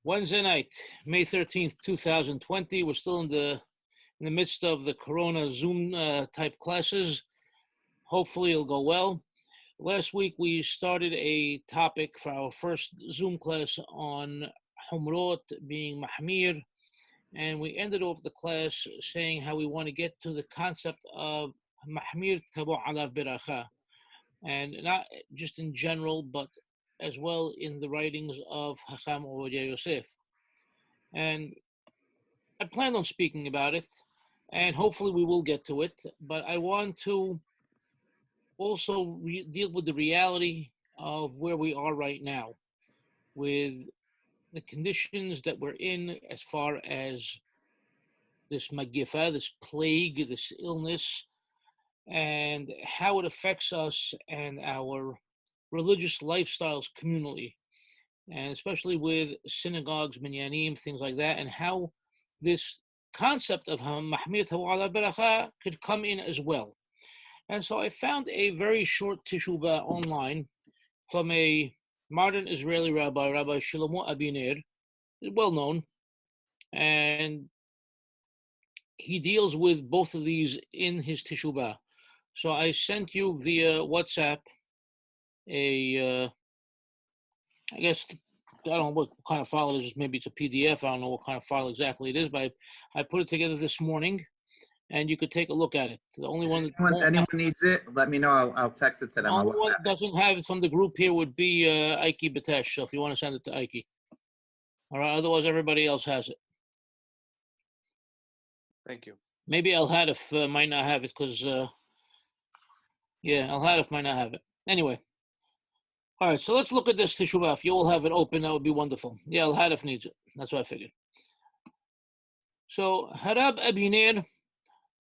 Wednesday night, May 13th, 2020. We're still in the midst of the Corona Zoom type classes. Hopefully it'll go well. Last week we started a topic for our first Zoom class on Humrot being mahmir, and we ended off the class saying how we want to get to the concept of mahmir tevoo alav berachah, and not just in general, but as well in the writings of Hacham Ovadia Yosef. And I plan on speaking about it, and hopefully we will get to it, but I want to also deal with the reality of where we are right now, with the conditions that we're in as far as this magifa, this plague, this illness, and how it affects us and our religious lifestyles communally, and especially with synagogues, minyanim, things like that, and how this concept of mahmir tevoo alav berachah could come in as well. And so I found a very short teshuvah online from a modern Israeli rabbi, Rabbi Shlomo Abiner, well known, and he deals with both of these in his teshuvah. So I sent you via WhatsApp I guess, I don't know what kind of file it is. Maybe it's a PDF. I don't know what kind of file exactly it is, but I put it together this morning, and you could take a look at it. The only one that anyone needs it, let me know. I'll text it to them. The only one that doesn't have it from the group here would be Ike Batesh. So if you want to send it to Ike, all right. Otherwise, everybody else has it. Thank you. Maybe Al Hadif might not have it because, Al Hadif might not have it. Anyway. All right, so let's look at this teshuvah. If you all have it open, that would be wonderful. Yeah, Al Hadif needs it. That's what I figured. So, Harab Abiner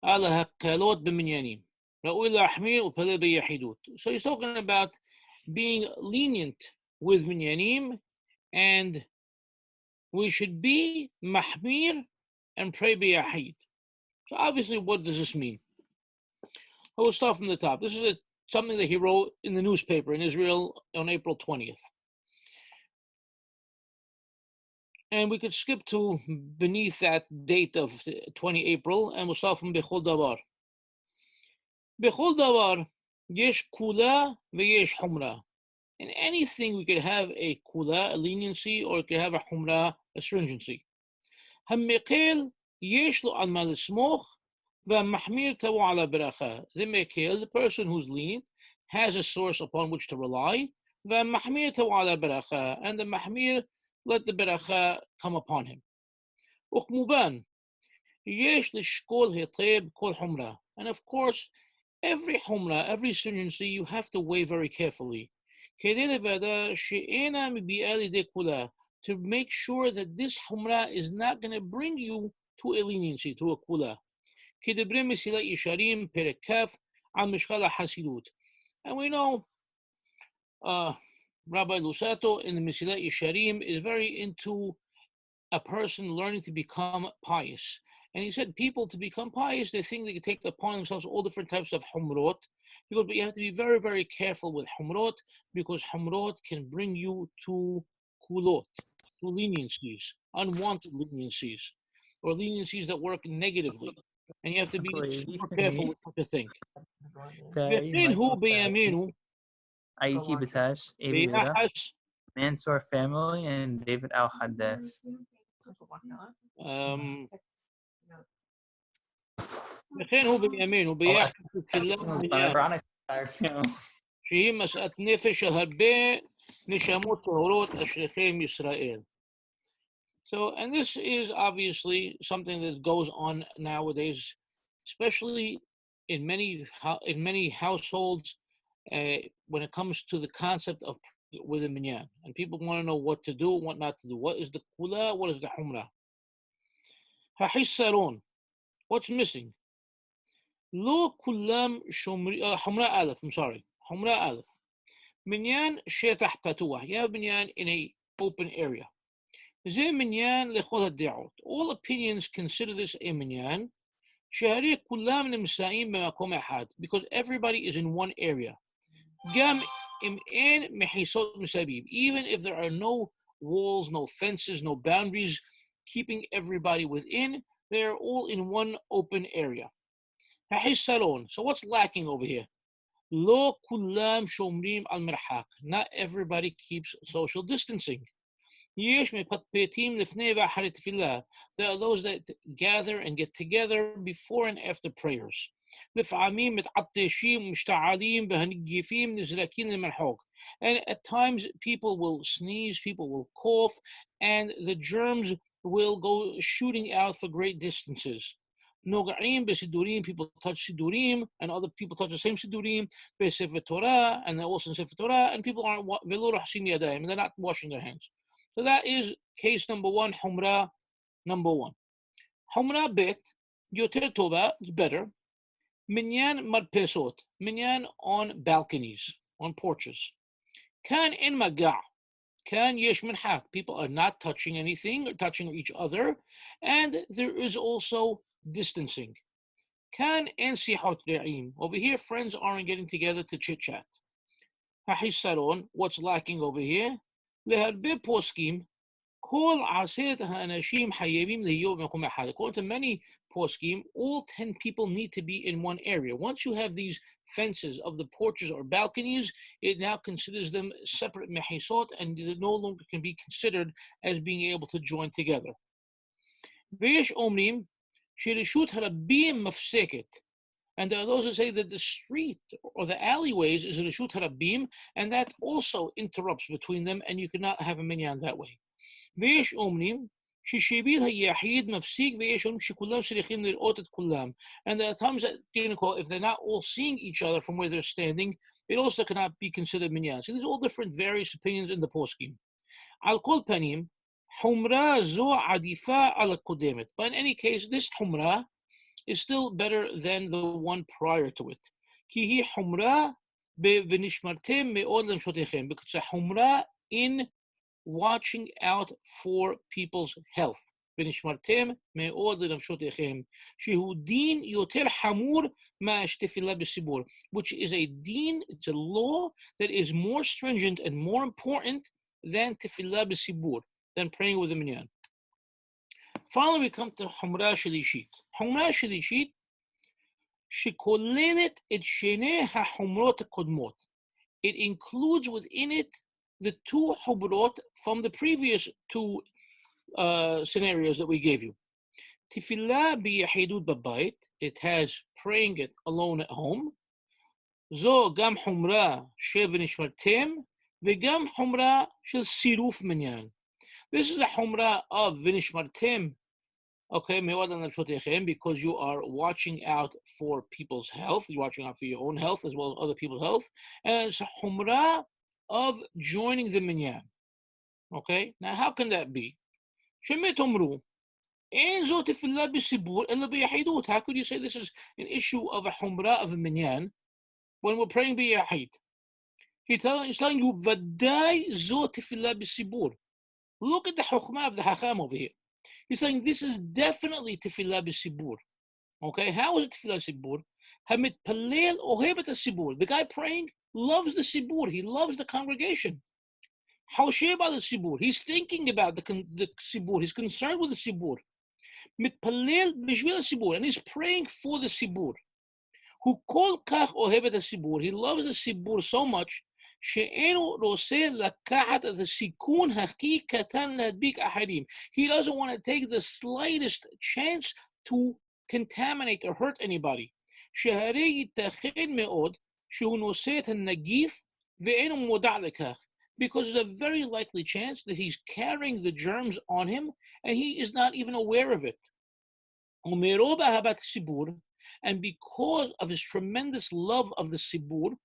ala hakalot b'minyanim. So he's talking about being lenient with minyanim, and we should be mahmir and pray b'yahid. So obviously, what does this mean? We'll start from the top. This is something that he wrote in the newspaper in Israel on April 20th. And we could skip to beneath that date of 20 April, and we'll start from Bechol Davar. Bechol Davar, yesh kula veyesh humra. In anything, we could have a kula, a leniency, or we could have a humra, a stringency. Hammekel yesh lo al ma l'smoch, v'mahmir tevoo alav berachah. The mekel, the person who's lenient, has a source upon which to rely. V'mahmir tevoo alav berachah, and the mahmir, let the berachah come upon him. Uchmuban yesh lishkol hiteb kol humra. And of course, every humra, every stringency, you have to weigh very carefully. To make sure that this humra is not going to bring you to a leniency, to a kula. And we know Rabbi Lusato in the Mesilat Yesharim is very into a person learning to become pious. And he said people to become pious, they think they can take upon themselves all different types of humrot, but you have to be very, very careful with humrot, because humrot can bring you to kulot, to leniencies, unwanted leniencies, or leniencies that work negatively. And you have to be super careful with what to think. Aiki Batash, Abira, Mansour family, and David Al Haddeth. שהיא משאת נפש של הרבה נשמות טהורות אשריכם ישראל. So, and this is obviously something that goes on nowadays, especially in many households, when it comes to the concept of with a minyan, and people want to know what to do, what not to do. What is the kula? What is the humra? Hahissaron. What's missing? Lo kulam humra alif. I'm sorry, humra alif. Minyan shetah patuah. You have minyan in a open area. All opinions consider this a minyan, because everybody is in one area. Even if there are no walls, no fences, no boundaries, keeping everybody within. They're all in one open area. So what's lacking over here? Not everybody keeps social distancing. There are those that gather and get together before and after prayers. And at times people will sneeze, people will cough, and the germs will go shooting out for great distances. People touch sidurim, and other people touch the same sidurim, and they're also in Sefer Torah, and people aren't, and they're not washing their hands. So that is case number one, humra number one. Humra bet, yoter tova, it's better. Minyan marpesot, minyan on balconies, on porches. Kan in maga, kan yesh minhak, people are not touching anything or touching each other, and there is also distancing. Kan en sihot re'im, over here friends aren't getting together to chit chat. Hahisaron, what's lacking over here? להרבה פוסקים, כל 10 האנשים חייבים להיות במקום אחד. According to many poskim, all 10 people need to be in one area. Once you have these fences of the porches or balconies, it now considers them separate mehisot, and they no longer can be considered as being able to join together. ויש אומרים שרשות הרבים מפסקת. And there are those who say that the street or the alleyways is a reshut harabim, and that also interrupts between them, and you cannot have a minyan that way. ויש אומרים ששביל היחיד מפסיק ויש אומרים שכולם צריכים לראות את כולם. And there are times that, if they're not all seeing each other from where they're standing, it also cannot be considered minyan. So there's all different various opinions in the poskim. על כל פנים, חומרה זו עדיפה על הקודמת. But in any case, this חומרה is still better than the one prior to it. כי היא חומרה ונשמרתם מאוד לנפשותיכם. Because it's a חומרה in watching out for people's health. ונשמרתם מאוד לנפשותיכם. שהוא דין יותר חמור מהתפילה בציבור. Which is a din, it's a law that is more stringent and more important than תפילה בציבור, than praying with a minyan. Finally, we come to חומרה שלישית. חומרה שלישית שכוללת את שני החומרות הקודמות. It includes within it the two חומרות from the previous two scenarios that we gave you. תפילה ביחידות בבית, it has praying it alone at home. זו גם חומרה של ונשמרתם, וגם חומרה של סירוף מניין. This is a חומרה of ונשמרתם, okay, because you are watching out for people's health, you're watching out for your own health as well as other people's health, and it's a humrah of joining the minyan. Okay, now how can that be? How could you say this is an issue of a humrah of a minyan when we're praying biyahid? He's telling you, Vaday zo tefillah b'sibur. Look at the chokhmah of the hacham over here. He's saying this is definitely tefillah b'sibur. Okay, how is it tefillah b'sibur? Hamit palel ohebat sibur. The guy praying loves the sibur. He loves the congregation. Hausheh about the sibur. He's thinking about the sibur. He's concerned with the sibur. Mit palel b'shvil sibur, and he's praying for the sibur. Who kol kach ohebat sibur. He loves the sibur so much. שאינו רוצה לקחת את הסיכון הכי קטן להדביק אחרים. He doesn't want to take the slightest chance to contaminate or hurt anybody. שהרי ייתכן מאוד שהוא נושא את הנגיף ואינו מודע לכך. Because there's a very likely chance that he's carrying the germs on him and he is not even aware of it. ומרוב אהבת הציבור, and because of his tremendous love of the sibur,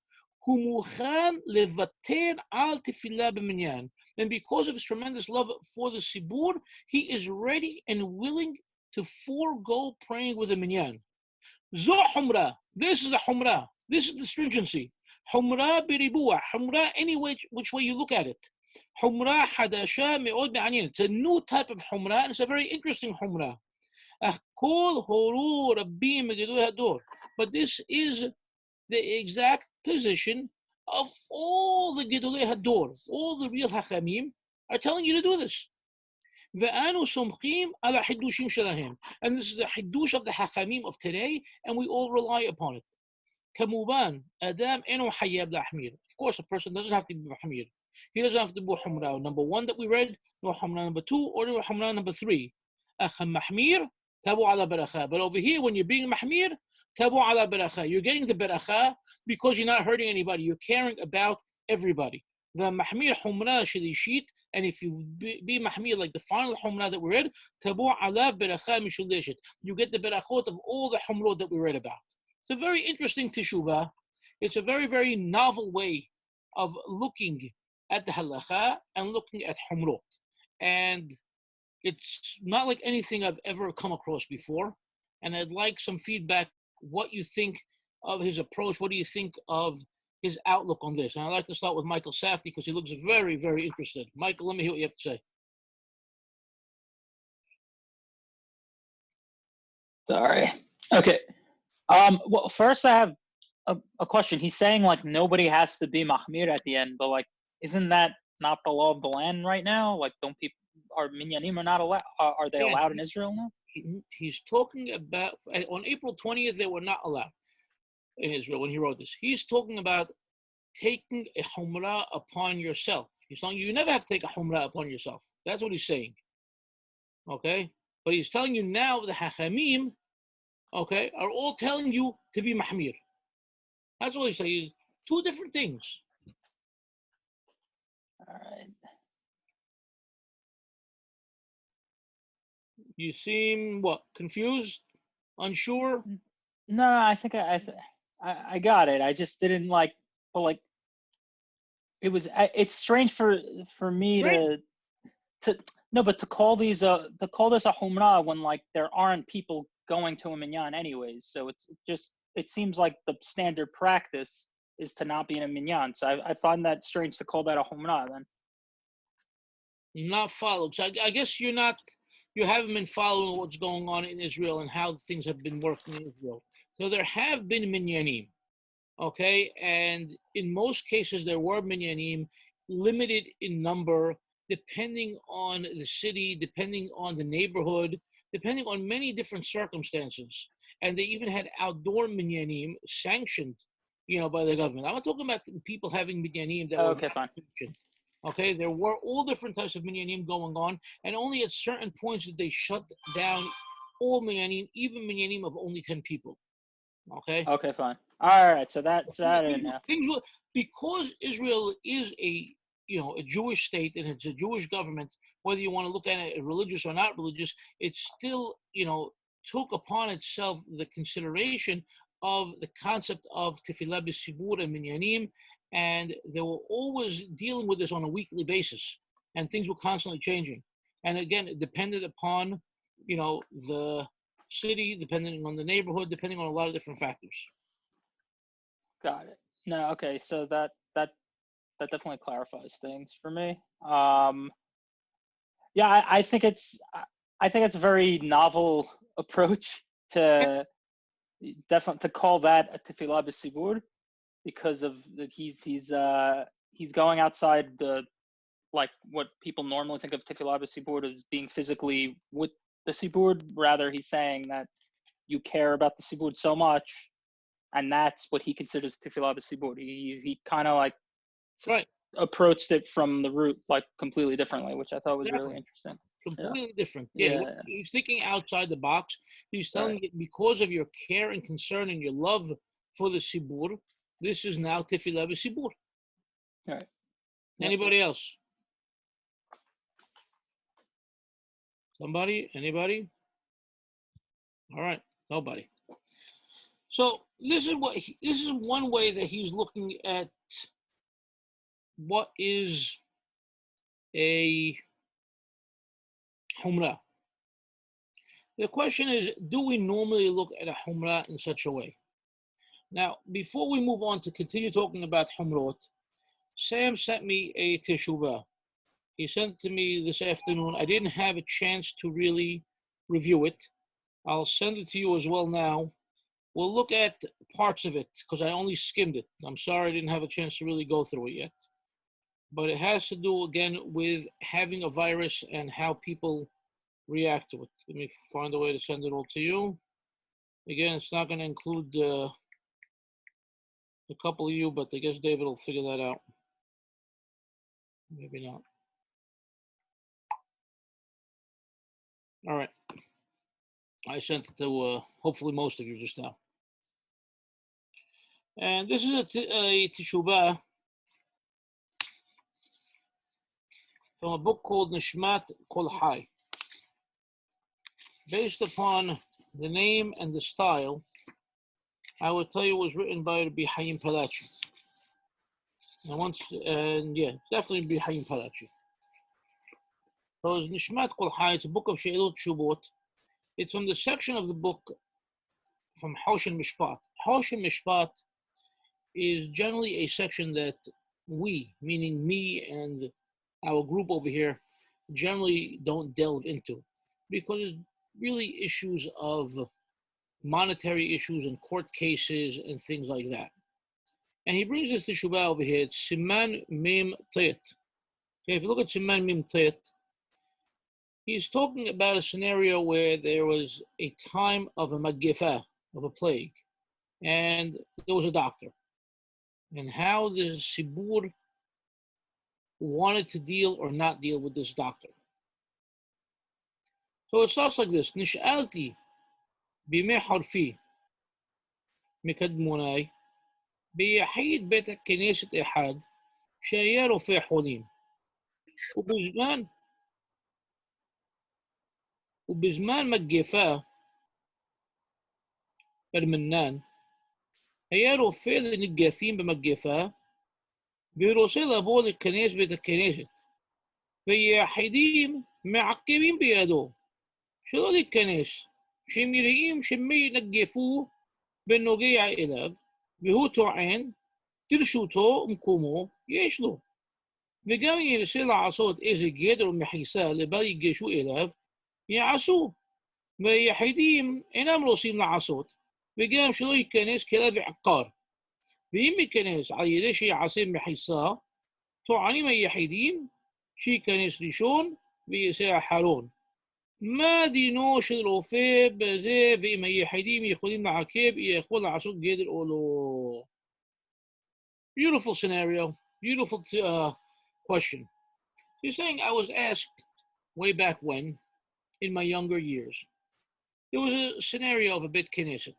and because of his tremendous love for the sibur, he is ready and willing to forego praying with a minyan. Zo humra. This is a humra. This is the stringency. Humra biribua. Humra any which way you look at it. Humra hadasha me'od be'anyin. It's a new type of humra, and it's a very interesting humra. But this is the exact position of all the Gedolei Hador, all the real Hachamim, are telling you to do this. ואנו סומכים על החידושים שלהם. And this is the חידוש of the Hachamim of today, and we all rely upon it. כמובן, אדם אינו חייב להחמיר. Of course, a person doesn't have to be מחמיר. He doesn't have to be חומרה. Number 1 that we read, nor חומרה number 2, or חומרה number 3. أخ מחמיר, תבוא עליו ברכה. But over here, when you're being מחמיר, תבוא עליו ברכה. You're getting the ברכה because you're not hurting anybody. You're caring about everybody. The mahmir humra shilishit, and if you be mahmir like the final humra that we read, tabo alav beracha mishuleshet. You get the berachot of all the humrot that we read about. It's a very interesting teshuvah. It's a very, very novel way of looking at the halacha and looking at humrot. And it's not like anything I've ever come across before. And I'd like some feedback, what you think of his approach. What do you think of his outlook on this? And I'd like to start with Michael Safdie because he looks very, very interested. Michael, let me hear what you have to say. Sorry. Okay. Well, first I have a question. He's saying like nobody has to be mahmir at the end, but like, isn't that not the law of the land right now? Like, don't people, are minyanim are not allowed? Are they allowed in Israel now? He's talking about on April 20th they were not allowed in Israel when he wrote this. He's talking about taking a humrah upon yourself. He's telling you never have to take a humrah upon yourself. That's what he's saying. Okay? But he's telling you now the hachamim, okay, are all telling you to be mahmir. That's what he's saying. Two different things. All right. You seem what? Confused? Unsure? No, I think I got it. I just didn't like, but like, it's strange for me to no, but to call this a humrah when like there aren't people going to a minyan anyways. So it seems like the standard practice is to not be in a minyan. So I find that strange to call that a humrah then. Not followed. So I guess you haven't been following what's going on in Israel and how things have been working in Israel. So there have been minyanim, okay? And in most cases, there were minyanim, limited in number, depending on the city, depending on the neighborhood, depending on many different circumstances. And they even had outdoor minyanim sanctioned, by the government. I'm not talking about people having minyanim that were sanctioned. Okay, there were all different types of minyanim going on, and only at certain points did they shut down all minyanim, even minyanim of only 10 people. Okay. Okay, fine. All right, so that's that. Things will, because Israel is a Jewish state and it's a Jewish government. Whether you want to look at it religious or not religious, it still took upon itself the consideration of the concept of tefillah b'sibur and minyanim. And they were always dealing with this on a weekly basis, and things were constantly changing. And again, it depended upon, the city, depending on the neighborhood, depending on a lot of different factors. Got it. No, okay, so that definitely clarifies things for me. Yeah, I think it's a very novel approach to call that a tefillah b'sibur. Because of that, he's going outside the, like what people normally think of tefillah b'sibur as being physically with the sibur. Rather, he's saying that you care about the sibur so much, and that's what he considers tefillah b'sibur. He kind of like approached it from the root like completely differently, which I thought was really interesting. Completely different. Yeah. He's thinking outside the box. He's telling you because of your care and concern and your love for the sibur. This is now tefillah b'sibur. All right. Anybody else? Somebody? Anybody? All right. Nobody. So this is one way that he's looking at what is a humrah. The question is, do we normally look at a humrah in such a way? Now, before we move on to continue talking about humrot, Sam sent me a teshuvah. He sent it to me this afternoon. I didn't have a chance to really review it. I'll send it to you as well now. We'll look at parts of it because I only skimmed it. I'm sorry I didn't have a chance to really go through it yet. but it has to do again with having a virus and how people react to it. Let me find a way to send it all to you. Again, it's not going to include a couple of you, but I guess David will figure that out. Maybe not. All right. I sent it to hopefully most of you just now. And this is a teshuvah from a book called Nishmat Kol Hai. Based upon the name and the style, I would tell you it was written by Rabbi Chaim Palachi. Yeah, definitely Rabbi Chaim Palachi. So it's Nishmat Kol Hai, it's a book of She'ilot Shubot. It's from the section of the book from Hoshen Mishpat. Hoshen Mishpat is generally a section that we, meaning me and our group over here, generally don't delve into because it's really issues of monetary issues and court cases and things like that. And he brings us to Shubha over here. It's Siman Mim Tet. Okay, if you look at Siman Mim Tet, he's talking about a scenario where there was a time of a magifa, of a plague, and there was a doctor, and how the Sibur wanted to deal or not deal with this doctor. So it starts like this. Nish'alti bimeh harfi mikadmunai بيحيد بيت كنيسة أحد شيء رفع حولين وبزمان مجفاه المنان هي رفع للجافين بمجفاه بيرسل أبوه للكنيسة بيت الكنيسة فيحيدين معقبين بيده شلون الكنيسة شميريين شمي نجفوه بالنوجيع إلاب بهو توعين ترشوتو مكومو يشلو וגם ינסה לעשות איזה גדר ומחיסה לבל יגשו אליו, יעשו. והיחידים אינם רוצים לעשות, וגם שלא ייכנס כלב ועקר. ואם ייכנס על ידי שיעשה מחיסה, טוענים היחידים שייכנס ראשון ויעשה אחרון. מה דינו של רופא בזה, ואם היחידים יכולים לעכב, יכול לעשות גדר או לא? Beautiful scenario, beautiful question. You're saying I was asked way back when, in my younger years, there was a scenario of a Beit Knesset,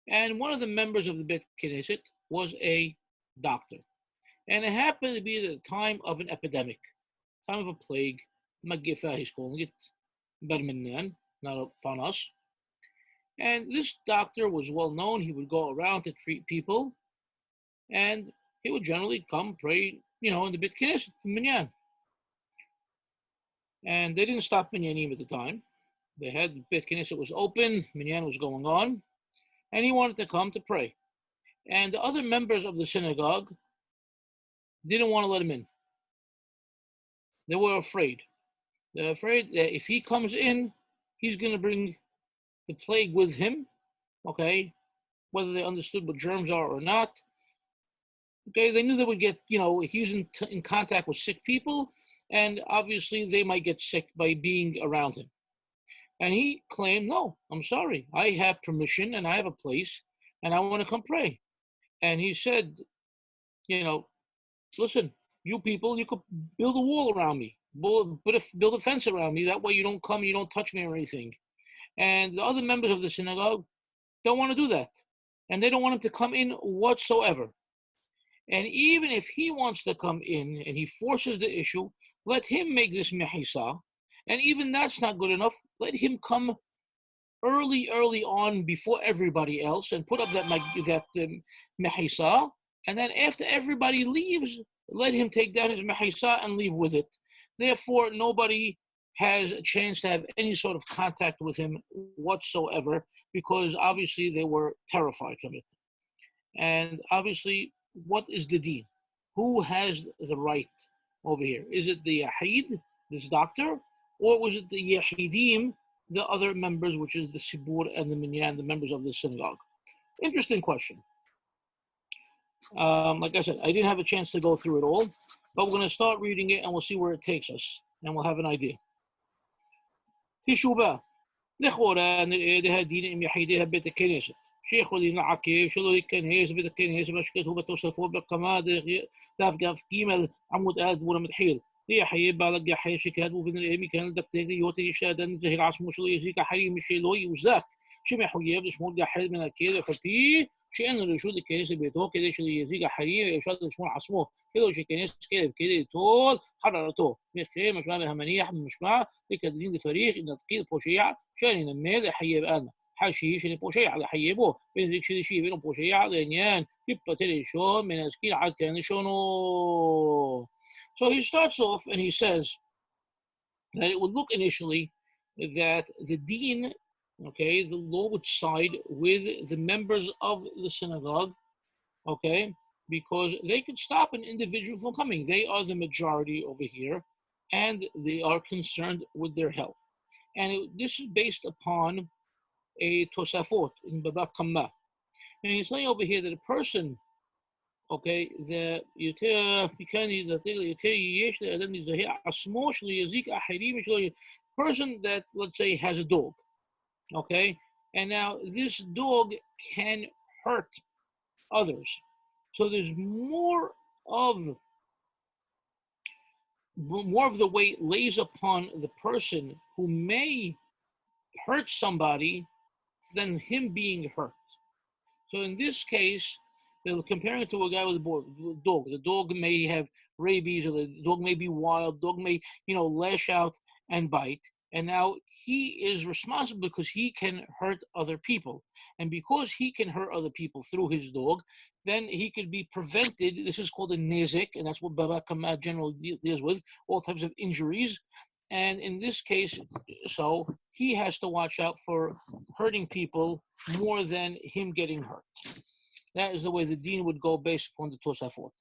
and one of the members of the Beit Knesset was a doctor, and it happened to be the time of an epidemic, time of a plague, Magifa he's calling it, Barminan, not upon us. And this doctor was well known. He would go around to treat people, and he would generally come pray, in the Beit Knesset, Minyan. And they didn't stop Minyanim at the time. They had the Beit Knesset was open, Minyan was going on, and he wanted to come to pray. And the other members of the synagogue didn't want to let him in. They were afraid. They're afraid that if he comes in, he's going to bring the plague with him, okay, whether they understood what germs are or not. Okay, they knew they would get, he was in contact with sick people, and obviously they might get sick by being around him. And he claimed, no, I'm sorry. I have permission and I have a place and I want to come pray. And he said, listen, you people, you could build a wall around me, build a fence around me. That way you don't come, you don't touch me or anything. And the other members of the synagogue don't want to do that. And they don't want him to come in whatsoever. And even if he wants to come in and he forces the issue, let him make this mehisa. And even that's not good enough. Let him come early on before everybody else and put up that mehisa. And then after everybody leaves, let him take down his mehisa and leave with it. Therefore, nobody has a chance to have any sort of contact with him whatsoever, because obviously they were terrified from it. And obviously, what is the deen? Who has the right over here? Is it the Yahid, this doctor, or was it the Yahidim, the other members, which is the Sibur and the Minyan, the members of the synagogue? Interesting question. Like I said, I didn't have a chance to go through it all, But we're going to start reading it and we'll see where it takes us. And we'll have an idea. תשובה. לכאורה נראה דהדין עם יחידי בית הכנסת. שיכולים לעכב שלא ייכנס בית הכנסת מה שכתוב בתוספות בכמה דף ג' עמוד א' דבור המתחיל. ליחייב בעל הגחל שכתבו ונראה מכאן לדקדק להיות שאדם יזהר עצמו שלא יזיק אחרים משלא יוזק שמחויב לשמור גחל מן הכלא אף על פי שאין לו רשות להיכנס לביתו כדי שלא יזיק אחרים ואפשר לשמור עצמו כדי שייכנס כלב כדי ליטול חררתו. וכן משמע מהמניח במשמע וכדין לפריך אם נתחיל פושע שאני נמל לחייב אנה. حاشي شنو بوشيع على حيبه بين ذيك شيء بينهم بوشيع لأنيان يبتدي شون من أسكيل عاد كان شونو. So he starts off and he says that it would look initially that the dean, okay, the law would side with the members of the synagogue, okay, because they could stop an individual from coming. They are the majority over here, and they are concerned with their health. And this is based upon a tosafot in Baba Kama. And he's saying over here that a person, okay, the person that, let's say, has a dog, okay, and now this dog can hurt others. So there's more of the weight lays upon the person who may hurt somebody than him being hurt. So in this case, they're comparing it to a guy with a dog. The dog may have rabies, or the dog may be wild. Dog may, lash out and bite. And now he is responsible because he can hurt other people. And because he can hurt other people through his dog, then he could be prevented. This is called a nezik, and that's what Baba Kama generally deals with, all types of injuries. And in this case, so he has to watch out for hurting people more than him getting hurt. That is the way the dean would go based upon the Tosafot.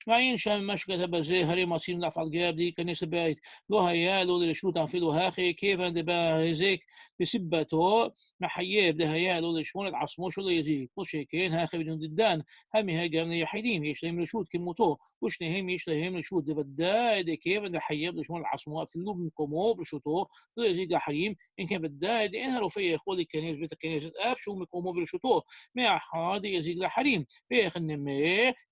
מעין שם מה שכתב בזה, הרי מעשים להפעל גאה בלי להיכנס לבית, לא היה לו לרשות אפילו הכי, כיוון דבא הזק בסיבתו, מחייב דהיה לו לשמור את עצמו שלא יזיק, כל שכן הכי בנודדן, המהיה גם ליחידים, יש להם רשות כמותו, ושניהם יש להם רשות, דוודאי דכיוון דחייב לשמור את עצמו, אפילו במקומו ברשותו, לא יזיק לאחרים, אם כן ודאי דאין הרופא יכול להיכנס בית הכנסת, אף שהוא מקומו ברשותו, מאחר דיזיק לאחרים, ואיך נמה,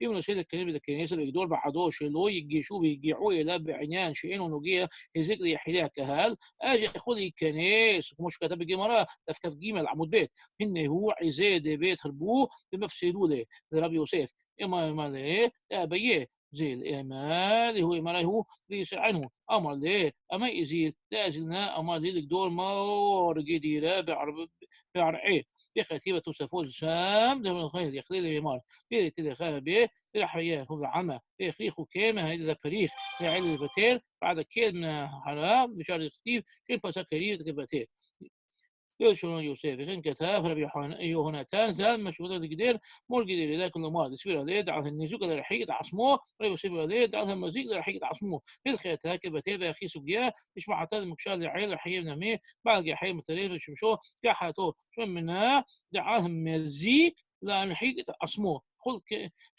אם נושא להיכנס בית הכנסת ויגדול בעדו שלא יגישו ויגיעו אליו בעניין שאינו נוגע הזיק ליחידי הקהל, אז יכול להיכנס, כמו שכתב בגמרא, דף כ"ג עמוד ב', הנה הוא עזה דבית הרבו ומפסידו לה, זה רבי יוסף, אמר לה, לאביי, זה לאמר, הוא אמר לה, ליסענו, אמר לה, אמה יזיל, לאזלנה, אמר לה לגדול מאור גדירה בערעי, يختيب توسفوز شام ده من خير يخلي اليمار في تدخل به الحياة هو العمى يخليخو كامة هيدا الفريق يعيد الفتير بعد كده من حرام بشار يختيب كل فسكرية كفتير يوشون يوسف إن كتاب ربي يوهناتان زال مشهودة القدير مور قدير إذا كل مار تسبير عليه دعاه النزوك اللي رح يقطع عصمه ربي يسبير عليه دعاه المزيق اللي رح يقطع عصمه في الخياتها كفتير بأخي سبيا يشمع عتاد المكشال العيل رح يبنمي بعد حي مثلين وشمشو كحاتو شو منها دعاه المزيق لا رح يقطع عصمه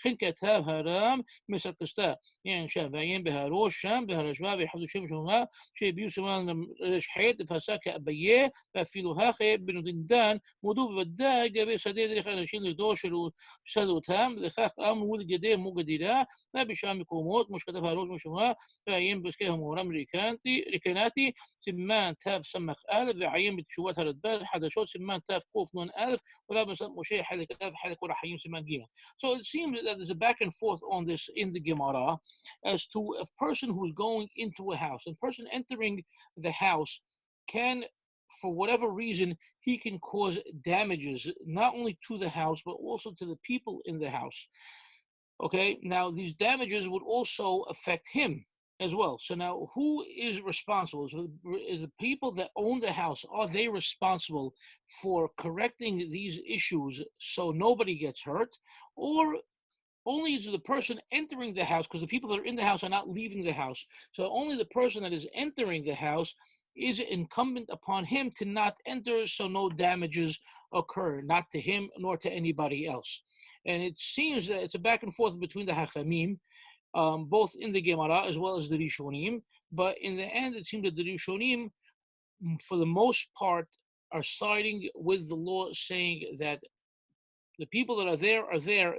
خل كتاب هرام مثل قسطاء يعني شابعين بهاروش شام بهرجوا بيحفظوا شمشوها شيء بيوسمان رشحيت فساك أبيه ففيلوها خيب بنو دندان مودو بدا جابي سديد رخان شيل دوش سدو تام لخاخ أم ولد جدير مو قديرة ما بيشام كوموت مش كتاب هاروش مشوها فعين بسكهم ورم ريكاناتي سمان تاب سمخ ألف عين بتشوات هالدبال حدا شوت سمان تاب كوف نون ألف ولا بس مشي حدا كتاب حدا كورا حيين سمان جيم. So it seems that there's a back and forth on this in the Gemara as to a person who's going into a house. A person entering the house can, for whatever reason, he can cause damages, not only to the house, but also to the people in the house. Okay, now these damages would also affect him as well. So now who is responsible? Is the people that own the house, are they responsible for correcting these issues so nobody gets hurt? Or only is the person entering the house, because the people that are in the house are not leaving the house. So only the person that is entering the house is incumbent upon him to not enter so no damages occur, not to him nor to anybody else. And it seems that it's a back and forth between the Hachamim. both in the Gemara as well as the Rishonim. But in the end, it seems that the Rishonim, for the most part, are siding with the law, saying that the people that are there,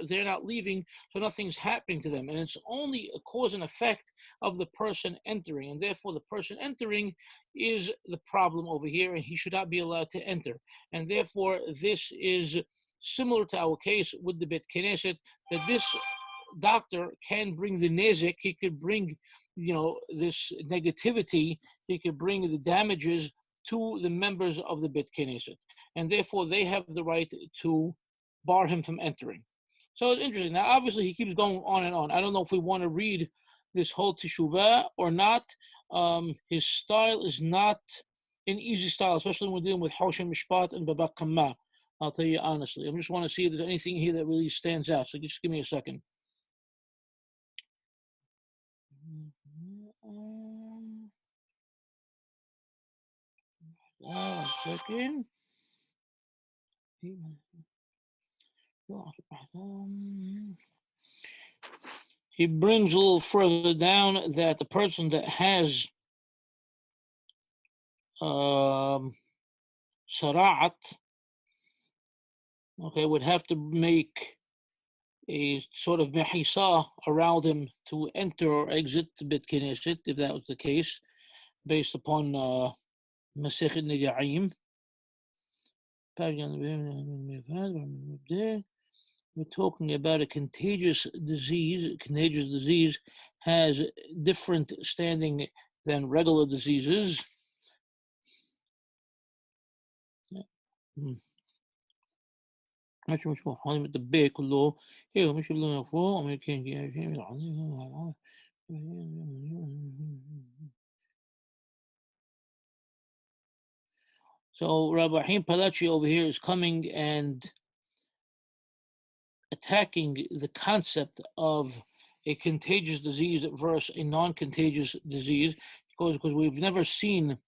they're not leaving, so nothing's happening to them. And it's only a cause and effect of the person entering. And therefore, the person entering is the problem over here, and he should not be allowed to enter. And therefore, this is similar to our case with the Bet Knesset, that this doctor can bring the nezek, he could bring, this negativity, he could bring the damages to the members of the Bet Knesset. And therefore, they have the right to bar him from entering. So it's interesting. Now, obviously, he keeps going on and on. I don't know if we want to read this whole teshuvah or not. His style is not an easy style, especially when we're dealing with Hoshem Mishpat and Baba Kama. I'll tell you honestly. I just want to see if there's anything here that really stands out. So just give me a second. One second. He brings a little further down that the person that has Sara'at, would have to make a sort of mehisa around him to enter or exit the Bet Knesset, if that was the case, based upon Masechet Nega'im. We're talking about a contagious disease. Contagious disease has different standing than regular diseases. So Rabbi Haim Palachi over here is coming and attacking the concept of a contagious disease versus a non-contagious disease, because we've never seen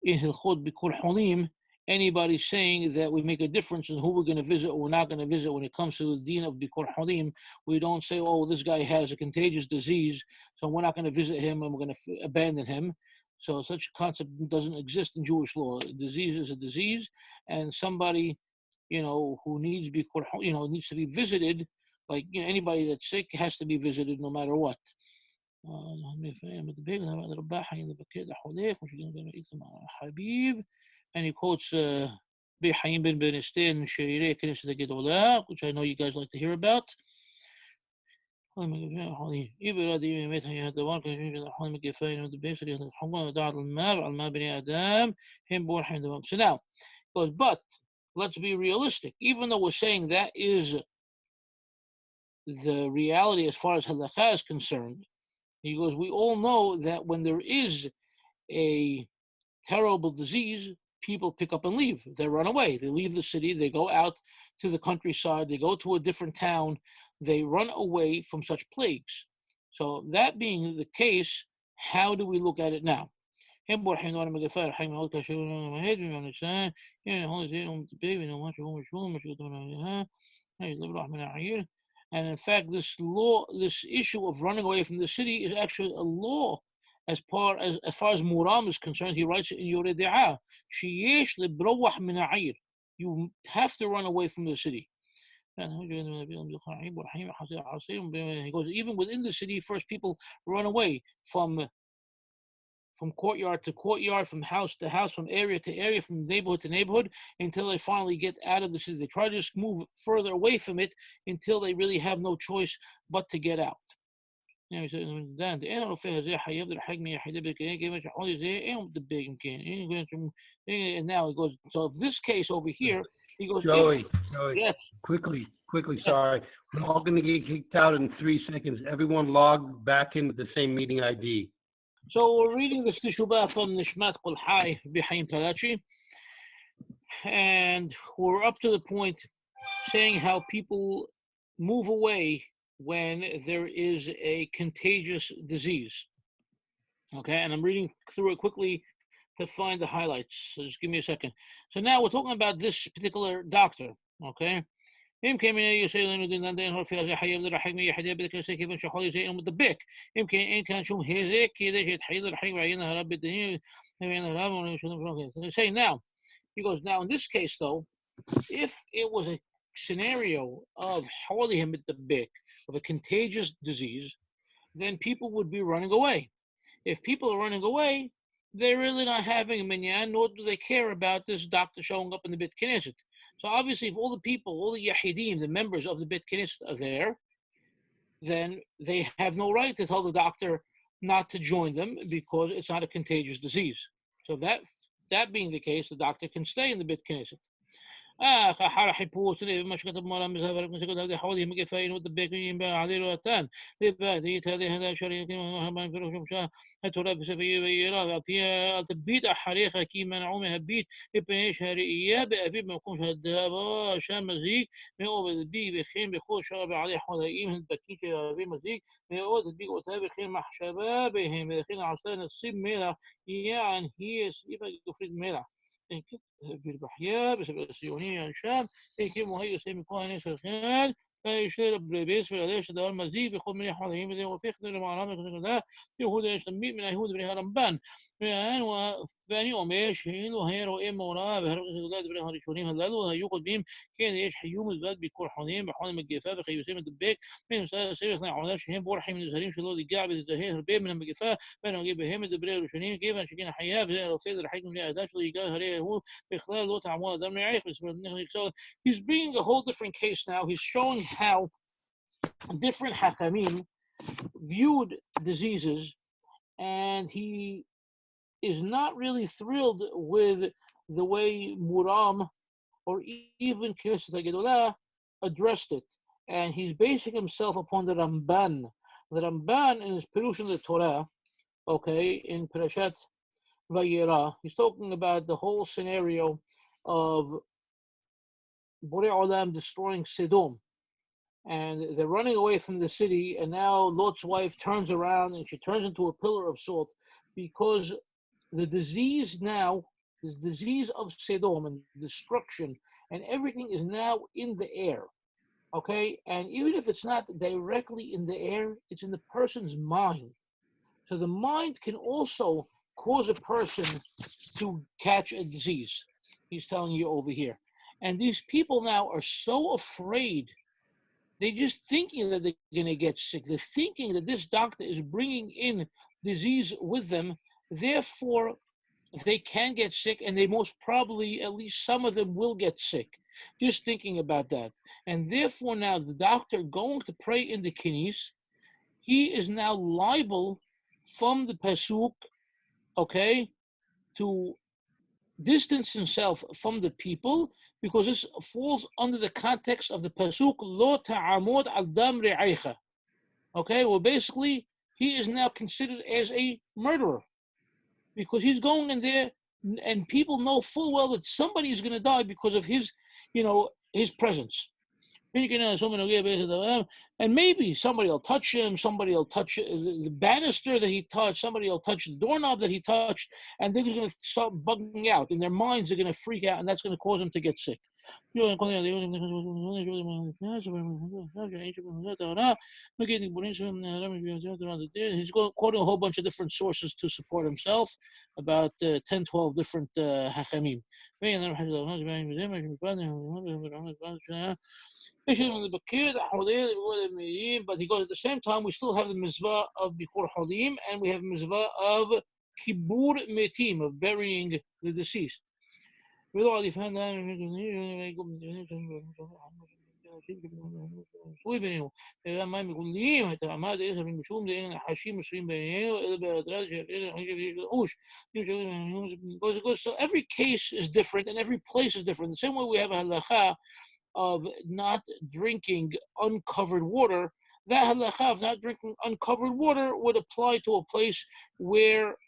in Hilchot Bikur Holim anybody saying that we make a difference in who we're going to visit or we're not going to visit when it comes to the deen of Bikur Holim. We don't say, oh, this guy has a contagious disease, so we're not going to visit him and we're going to abandon him. So such a concept doesn't exist in Jewish law. A disease is a disease, and somebody, who needs Bikur, needs to be visited, like anybody that's sick has to be visited no matter what. And he quotes B'Chaim ben Benistin, Sheirei Knesset HaGedolah, which I know you guys like to hear about. So now, but let's be realistic. Even though we're saying that is the reality as far as halakha is concerned, he goes, we all know that when there is a terrible disease, people pick up and leave. They run away. They leave the city. They go out to the countryside. They go to a different town. They run away from such plagues. So that being the case, how do we look at it now? And in fact, this issue of running away from the city is actually a law. As far as Muram is concerned, he writes it in Yoreh De'ah, sheyesh lebrowah min ha'ir. You have to run away from the city. He goes, even within the city, first people run away from courtyard to courtyard, from house to house, from area to area, from neighborhood to neighborhood, until they finally get out of the city. They try to just move further away from it until they really have no choice but to get out. And now he goes, so if this case over here, he goes, Joey, yes. Quickly, sorry. We're all going to get kicked out in 3 seconds. Everyone log back in with the same meeting ID. So we're reading this teshubah from Nishmat Kol Hai B'Chaim Palachi, and we're up to the point saying how people move away when there is a contagious disease. Okay, and I'm reading through it quickly to find the highlights. So just give me a second. So now we're talking about this particular doctor. Okay, يمكن من يسأل إنه دين دين في هذا حي من الرحيم يحدى بذلك كيف شحال يزين مدبك يمكن إن كان شو هذا كذا يتحيد الرحيم وعينها رب الدين وعينها رب. Say now, he goes now in this case though, if it was a scenario of holy mudbek, of a contagious disease, then people would be running away. If people are running away, they're really not having a minyan, nor do they care about this doctor showing up in the Beit Knesset. So obviously, if all the people, all the Yahidim, the members of the Beit Knesset are there, then they have no right to tell the doctor not to join them because it's not a contagious disease. So that being the case, the doctor can stay in the Beit Knesset. حار حيبوس ما شكت مرة مزهر من شكت هذه حوالي مقفين والدبيكين بعدين وقتان لبعديت هذه شريك ما في روشم شاه هتورا بسفيه بيرا فيها التبيت حريقة كي منعومها بيت يبنيش هريئية بأبي ما يكونش هالدهابا شام مزيك ميقو بالبي بخيم بخوش شاب عليه حواليهم البكيت بي مزيك ميقو تبيك وتها بخيم مع شبابهم بخيم عصان الصيب ميلا يعني هي سيبا يفرد ميلا بالبحياة بسبب الصهيونية عن الشام كيف مهيئ سيمي كوهن الخيال فيشير بريبيس فليش دار مزيد بيخذ من يحوالهم بدين وفي خدر معلومة كذا يهود يشتمي من يهود بريها رمبان يعني وبني أميش هيلو هيرو إما وراء بهرب الزاد بريها ريشونيم هلالو هيوقد بيم كان يش حيوم الزاد بيكون حنيم بحوالي الجفاء بخيوسيم الدبيك من سيرس نعوذ شهيم بورحي من الزهرين شلو دي قاعد بالزهير بيم من الجفاء بينهم جيب بهم الدبرير ريشونيم كيف شكين حياة بزي الفيد الحكم لي أداش اللي يقال هريه هو بإخلال لو تعمل دم يعيش so he's bringing a whole different case now. He's showing how different Hakamim viewed diseases, and he is not really thrilled with the way Muram or even Knesset HaGedolah addressed it. And he's basing himself upon the Ramban. The Ramban in his Pirush in the Torah, okay, in Parashat Vayera, he's talking about the whole scenario of Borei Olam destroying Sodom. And they're running away from the city, and now Lot's wife turns around and she turns into a pillar of salt because the disease now, the disease of Sodom and destruction and everything is now in the air, okay? And even if it's not directly in the air, it's in the person's mind. So the mind can also cause a person to catch a disease. He's telling you over here. And these people now are so afraid. They're just thinking that they're going to get sick. They're thinking that this doctor is bringing in disease with them. Therefore, they can get sick, and they most probably, at least some of them, will get sick. Just thinking about that. And therefore, now the doctor going to pray in the kines, he is now liable from the pasuk, okay, to distance himself from the people, because this falls under the context of the pasuk lo ta'amod al dam re'aycha. Okay, well basically he is now considered as a murderer because he's going in there and people know full well that somebody is going to die because of his, his presence. And maybe somebody will touch him, somebody will touch the banister that he touched, somebody will touch the doorknob that he touched, and they're going to start bugging out, and their minds are going to freak out, and that's going to cause them to get sick. He's quoting a whole bunch of different sources to support himself, about 10, 12 different hachamim. But he goes, at the same time, we still have the mitzvah of Bikur Holim, and we have mitzvah of Kibur Metim, of burying the deceased. So every case is different and every place is different. The same way we have a halakha of not drinking uncovered water, that halakha of not drinking uncovered water would apply to a place where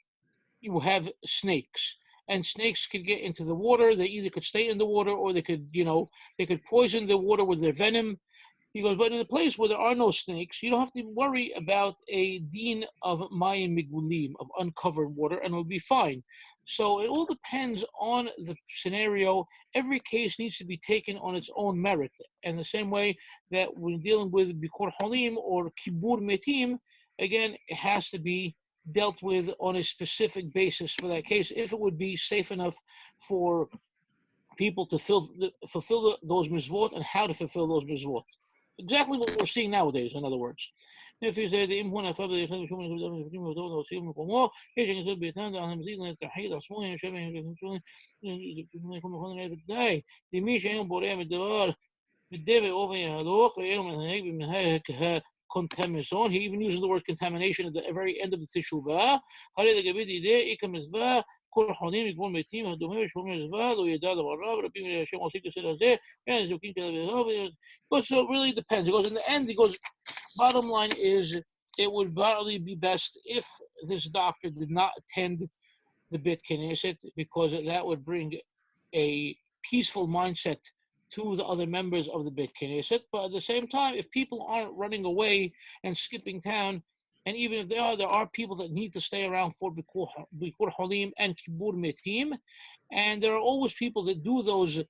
you have snakes. And snakes could get into the water. They either could stay in the water or they could, they could poison the water with their venom. He goes, but in a place where there are no snakes, you don't have to worry about a deen of mayim migulim, of uncovered water, and it'll be fine. So it all depends on the scenario. Every case needs to be taken on its own merit. And the same way that when dealing with bikur halim or kibur metim, again, it has to be dealt with on a specific basis for that case, if it would be safe enough for people to fulfill those mitzvot and how to fulfill those mitzvot. Exactly what we're seeing nowadays, in other words. If you say the contamination. He even uses the word contamination at the very end of the teshuvah. So it really depends. He goes, in the end, he goes, bottom line is, it would probably be best if this doctor did not attend the Beit Knesset, because that would bring a peaceful mindset to the other members of the Beit Knesset. But at the same time, if people aren't running away and skipping town, and even if there are people that need to stay around for Bikur Halim and Kibur Metim, and there are always people that do those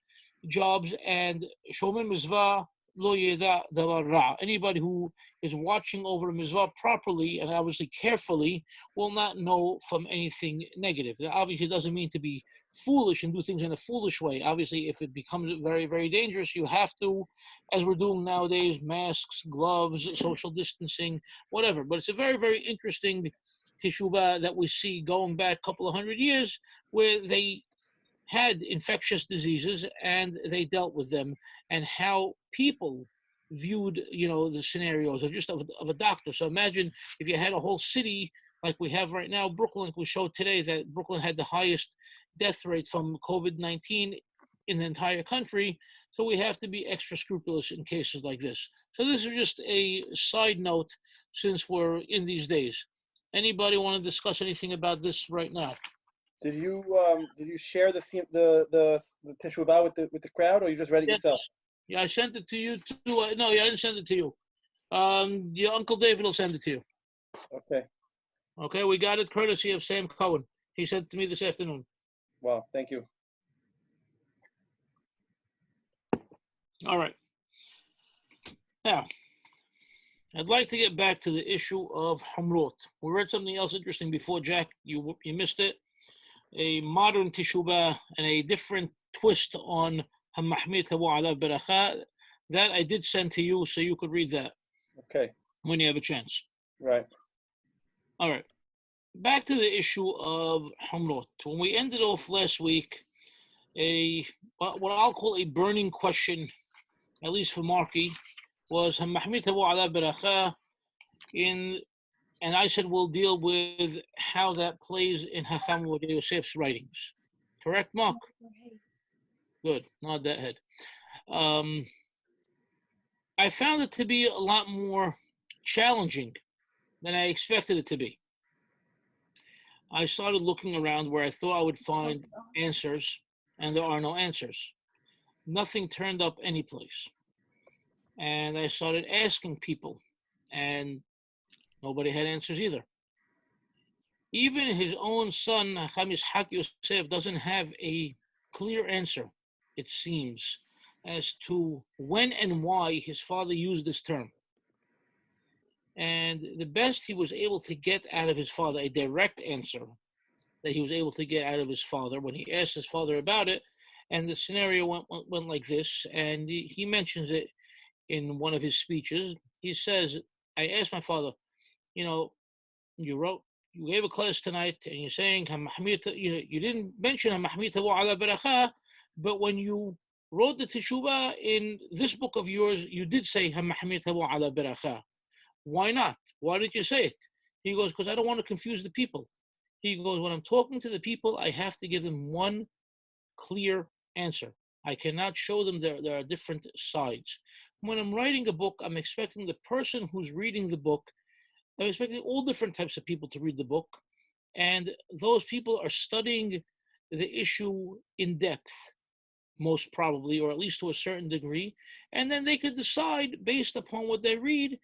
jobs, and Shomer Mizvah Lo Yeda Davar Ra. Anybody who is watching over a Mizvah properly and obviously carefully will not know from anything negative. That obviously doesn't mean to be foolish and do things in a foolish way. Obviously, if it becomes very, very dangerous, you have to, as we're doing nowadays, masks, gloves, social distancing, whatever. But it's a very, very interesting teshuvah that we see going back a couple of 100 years, where they had infectious diseases and they dealt with them, and how people viewed, the scenarios of just of a doctor. So imagine if you had a whole city like we have right now, Brooklyn. We showed today that Brooklyn had the highest death rate from COVID-19 in the entire country. So we have to be extra scrupulous in cases like this. So this is just a side note, since we're in these days. Anybody want to discuss anything about this right now? Did you share the teshuvah with the crowd, or you just read it yourself? Yeah, I sent it to you too. No, yeah, I didn't send it to you. Your Uncle David will send it to you. Okay. Okay, we got it courtesy of Sam Cohen. He sent it to me this afternoon. Wow, thank you. All right. Now, I'd like to get back to the issue of Hamrot. We read something else interesting before, Jack. You missed it. A modern teshuvah and a different twist on המחמיר תבוא עליו ברכה. That I did send to you, so you could read that. Okay. When you have a chance. Right. All right. Back to the issue of Hamrot. When we ended off last week, what I'll call a burning question, at least for Marky, was המחמיר תבוא עליו ברכה and I said we'll deal with how that plays in Hacham Vodei Yosef's writings. Correct, Mark? Good. Nod that head. I found it to be a lot more challenging than I expected it to be. I started looking around where I thought I would find answers, and there are no answers. Nothing turned up anyplace. And I started asking people, and nobody had answers either. Even his own son, Hacham Yitzhak Yosef, doesn't have a clear answer, it seems, as to when and why his father used this term. And the best he was able to get out of his father, a direct answer that he was able to get out of his father when he asked his father about it, and the scenario went like this, and he mentions it in one of his speeches. He says, I asked my father, you gave a class tonight, and you're saying, you didn't mention המחמיר תבוא עליו ברכה, but when you wrote the teshuvah in this book of yours, you did say המחמיר תבוא עליו ברכה. Why not? Why did you say it? He goes, because I don't want to confuse the people. He goes, when I'm talking to the people, I have to give them one clear answer. I cannot show them there are different sides. When I'm writing a book, I'm expecting the person who's reading the book, I'm expecting all different types of people to read the book, and those people are studying the issue in depth. most probably, or at least to a certain degree, and then they could decide based upon what they read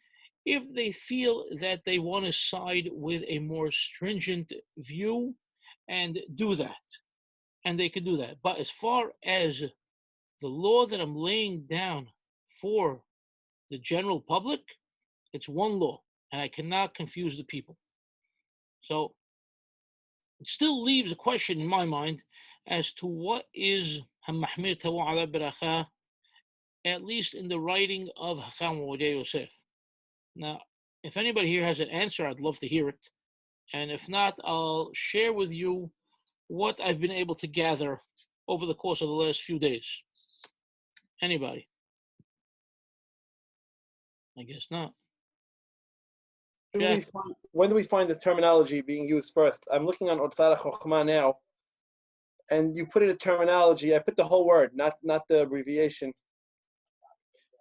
if they feel that they want to side with a more stringent view and do that. And they could do that. But as far as the law that I'm laying down for the general public, it's one law, and I cannot confuse the people. So it still leaves a question in my mind as to what is המחמיר תבוא עליו ברכה, at least in the writing of Hacham Ovadia Yosef. Now, if anybody here has an answer, I'd love to hear it. And if not, I'll share with you what I've been able to gather over the course of the last few days. Anybody? I guess not. When do we find the terminology being used first? I'm looking on Otsara Chochma now, and you put in a terminology. I put the whole word, not the abbreviation.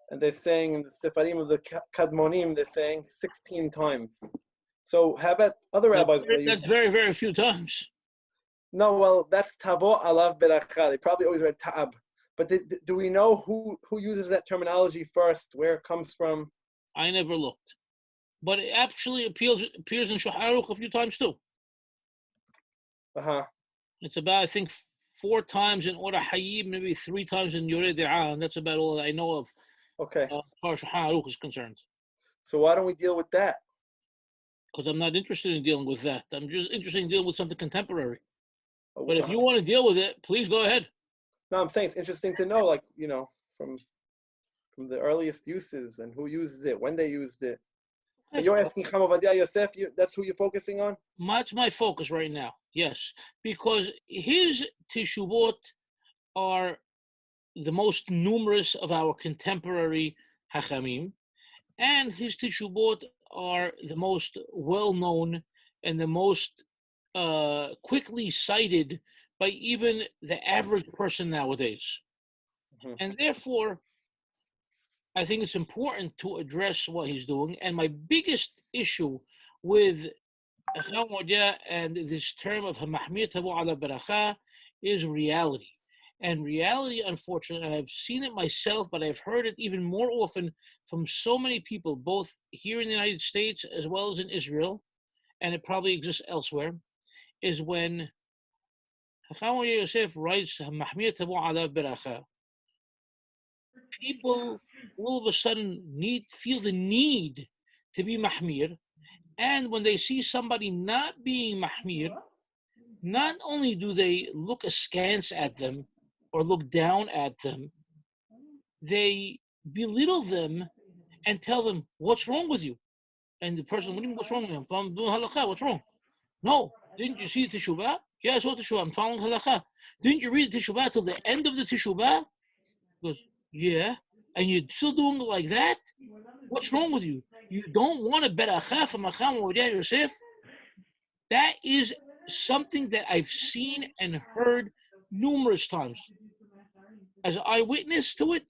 And they're saying in the Sephardim of the Kadmonim, they're saying 16 times. So how about other rabbis? That's very, very few times. No, well, that's tavô alav berachah. They probably always read ta'ab. But do we know who uses that terminology first, where it comes from? I never looked. But it actually appears in Shulchan Aruch a few times too. Uh-huh. It's about, I think, 4 times in Ora Hayib, maybe 3 times in Yoreh De'ah, and that's about all that I know of. Okay. As far as Shulchan Aruch is concerned. So why don't we deal with that? Because I'm not interested in dealing with that. I'm just interested in dealing with something contemporary. Oh, but if you want to deal with it, please go ahead. No, I'm saying it's interesting to know, like, from the earliest uses and who uses it, when they used it. Okay. You're asking Hacham Ovadia Yosef, that's who you're focusing on? That's my focus right now, yes. Because his teshuvot are the most numerous of our contemporary Hachamim, and his teshuvot are the most well-known and the most quickly cited by even the average person nowadays. Mm-hmm. And therefore, I think it's important to address what he's doing. And my biggest issue with Hacham Ovadia and this term of המחמיר תבוא עליו ברכה is reality. And reality, unfortunately, and I've seen it myself, but I've heard it even more often from so many people, both here in the United States as well as in Israel, and it probably exists elsewhere, is when Hacham Ovadia Yosef writes המחמיר תבוא עליו ברכה, people all of a sudden feel the need to be mahmir, and when they see somebody not being mahmir, not only do they look askance at them or look down at them, they belittle them and tell them, "What's wrong with you?" And the person, "What do you mean, what's wrong with you? I'm doing halakha. What's wrong?" "No, didn't you see the teshuvah?" "Yeah, I saw the teshuvah. I'm following halakha." "Didn't you read the teshuvah till the end of the teshuvah?" He goes, "Yeah, and you're still doing it like that? What's wrong with you? You don't want a berachah from Hacham Ovadia Yosef?" That is something that I've seen and heard numerous times as an eyewitness to it,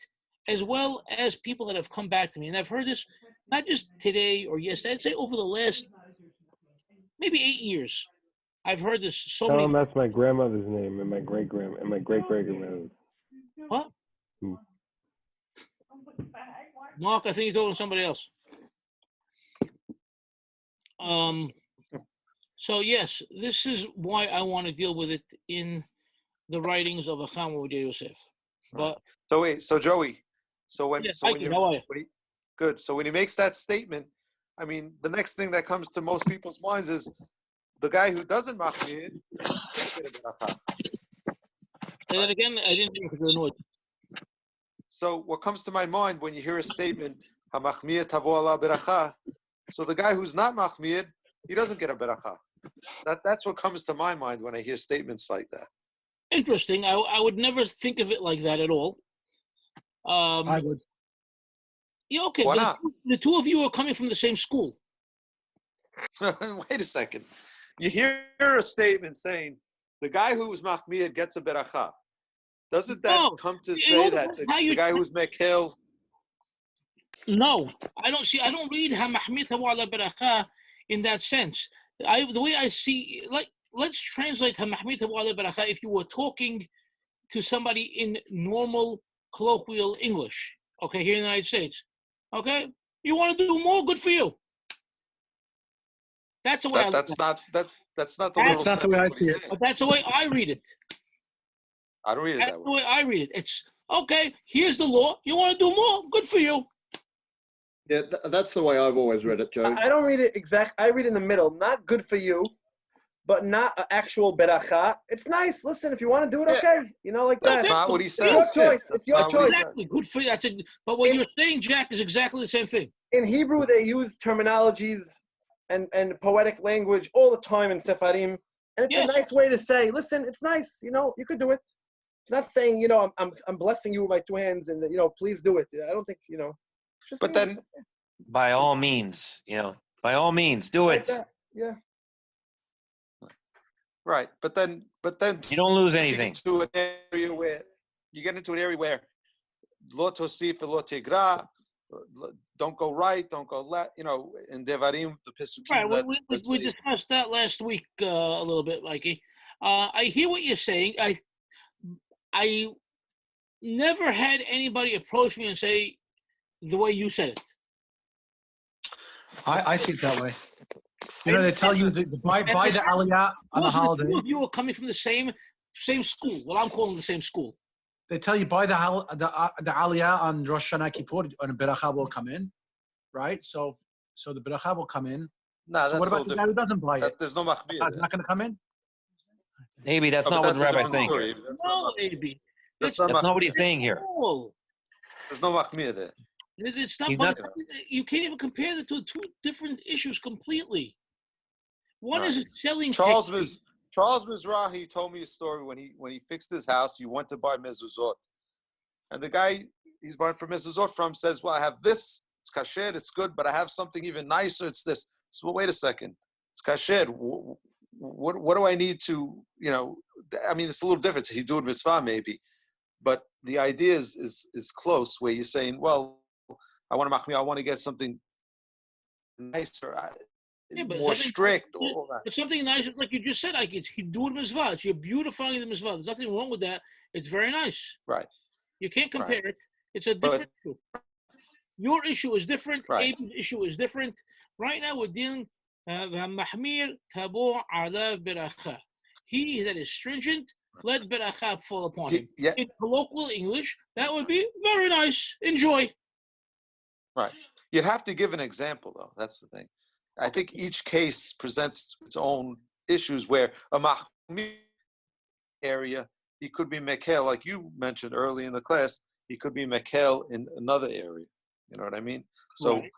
as well as people that have come back to me. And I've heard this not just today or yesterday, I'd say over the last maybe 8 years. I've heard this so many times. That's my grandmother's name and my great-great-grandmother's. What? Mark, I think you're talking to somebody else. So yes, this is why I want to deal with it in the writings of Hacham Ovadia Yosef. But so Joey, good. So when he makes that statement, I mean, the next thing that comes to most people's minds is the guy who doesn't mahmir. Say that again. I didn't hear because you're annoyed. So what comes to my mind when you hear a statement, "Hamachmir tavo ala beracha," so the guy who's not mahmir, he doesn't get a beracha. That's what comes to my mind when I hear statements like that. Interesting. I would never think of it like that at all. I would. Yeah, okay. Why not? The two of you are coming from the same school. Wait a second. You hear a statement saying the guy who's mahmir gets a beracha. Doesn't that come to say that the guy who's mekil? No, I don't read hamahmir tavo ala beracha in that sense. The way I see, like, let's translate hamahmir tavo ala beracha. If you were talking to somebody in normal colloquial English, okay, here in the United States, okay? You want to do more, good for you. That's the way That's not the That's literal not the sense way of I what he's see it. saying. But that's the way I read it. I don't read it That's that the way. way I read it. It's, okay, here's the law. You want to do more, good for you. Yeah, that's the way I've always read it, Joey. I don't read it exact. I read in the middle. Not good for you, but not an actual beracha. It's nice. Listen, if you want to do it, Yeah. okay. You know, like That's that. not what he It's says. your choice. That's It's your not what he choice. says. Exactly, good for you. But what you're saying, Jack, is exactly the same thing. In Hebrew, they use terminologies and poetic language all the time in Sephardim, and it's Yes. a nice way to say, listen, it's nice. You know, you could do it. It's not saying, you know, I'm blessing you with my two hands, and you know, please do it. I don't think, you know. Just But means then, By all means, by all means, do like it. that. Yeah. right? But then You don't lose you anything. get into an area where lo tosif and lo tigra, don't go right, don't go left. You know, in Devarim, the Pesukim. Right, we discussed that last week a little bit, Mikey. I hear what you're saying. I never had anybody approach me and say the way you said it. I see it that way. You know, they tell you to buy the aliyah on a holiday. Two of you are coming from the same school. Well, I'm calling the same school. They tell you buy the aliyah on Rosh Hashanah Kippur, and a beracha will come in, right? So the beracha will come in. No, So what about the guy who doesn't buy it? There's no machmir. It's not going to come in. Maybe that's Oh, not but what the that's a rabbi different thinks. story. That's No, not machmir. AB. That's That's not not what machmir. he's saying here. There's no machmir there. It's not. He's not- You can't even compare the two different issues completely. One Right. is a selling Charles technique. Mizrahi told me a story when he fixed his house. He went to buy mezuzot, and the guy he's buying for mezuzot from says, "Well, I have this. It's kasher. It's good, but I have something even nicer. It's this." So wait a second. It's kasher. What do I need to? You know, I mean, it's a little different. He do it mitzvah maybe, but the idea is close. Where you're saying, "Well, I want to machmir. I want to get something nicer." But More something- strict, all that. But something nice, like you just said, like it's hidur mitzvah. It's you're beautifying the mitzvah. There's nothing wrong with that. It's very nice. Right. You can't compare Right. it. It's a different issue. Your issue is different. Right. Abel's issue is different. Right now we're dealing المحمير تبو علاv برכה. He that is stringent, let berachah fall upon him. Yeah. In colloquial English, that would be very nice. Enjoy. Right. You'd have to give an example, though. That's the thing. I think each case presents its own issues where a mahmir area, he could be mekel, like you mentioned early in the class, he could be mekel in another area. You know what I mean? So Right.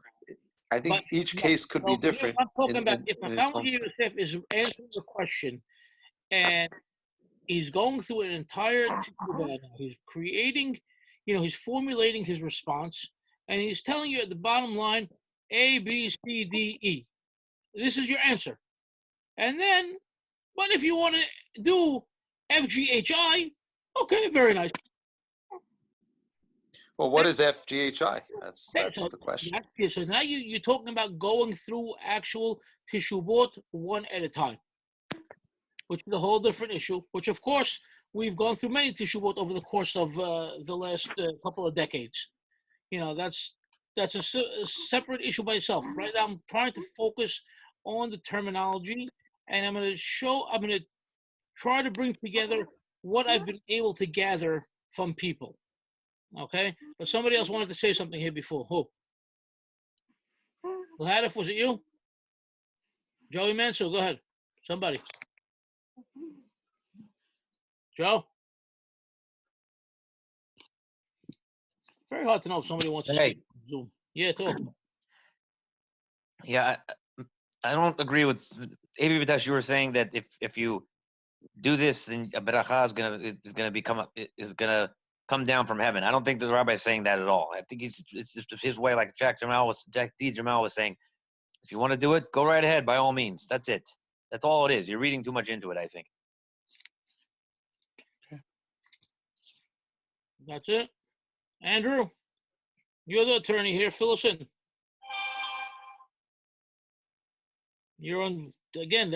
I think each case could be different. I'm talking about if in a its Chacham own sense. Yosef is answering the question and he's going through an entire teshuvah now. He's creating, he's formulating his response, and he's telling you at the bottom line, A, B, C, D, E. This is your answer. And then, but if you want to do F, G, H, I, okay, very nice. Well, what is FGHI? That's So the question. So now you're talking about going through actual teshuvot one at a time, which is a whole different issue, which of course we've gone through many teshuvot over the course of the last couple of decades. That's a separate issue by itself. Right now I'm trying to focus on the terminology, and I'm going to try to bring together what I've been able to gather from people. Okay? But somebody else wanted to say something here before. Who? Hadif, was it you? Joey Mansell, go ahead. Somebody. Joe? Very hard to know if somebody wants to speak on Zoom. Yeah, talk. Yeah, I don't agree with Avi Vitash. You were saying that if you do this, then a beracha is gonna come down from heaven. I don't think the rabbi is saying that at all. I think it's just his way, like Jack D. Jamal was saying. If you want to do it, go right ahead, by all means. That's it. That's all it is. You're reading too much into it, I think. That's it. Andrew, you're the attorney here. Fill us in. You're on, again,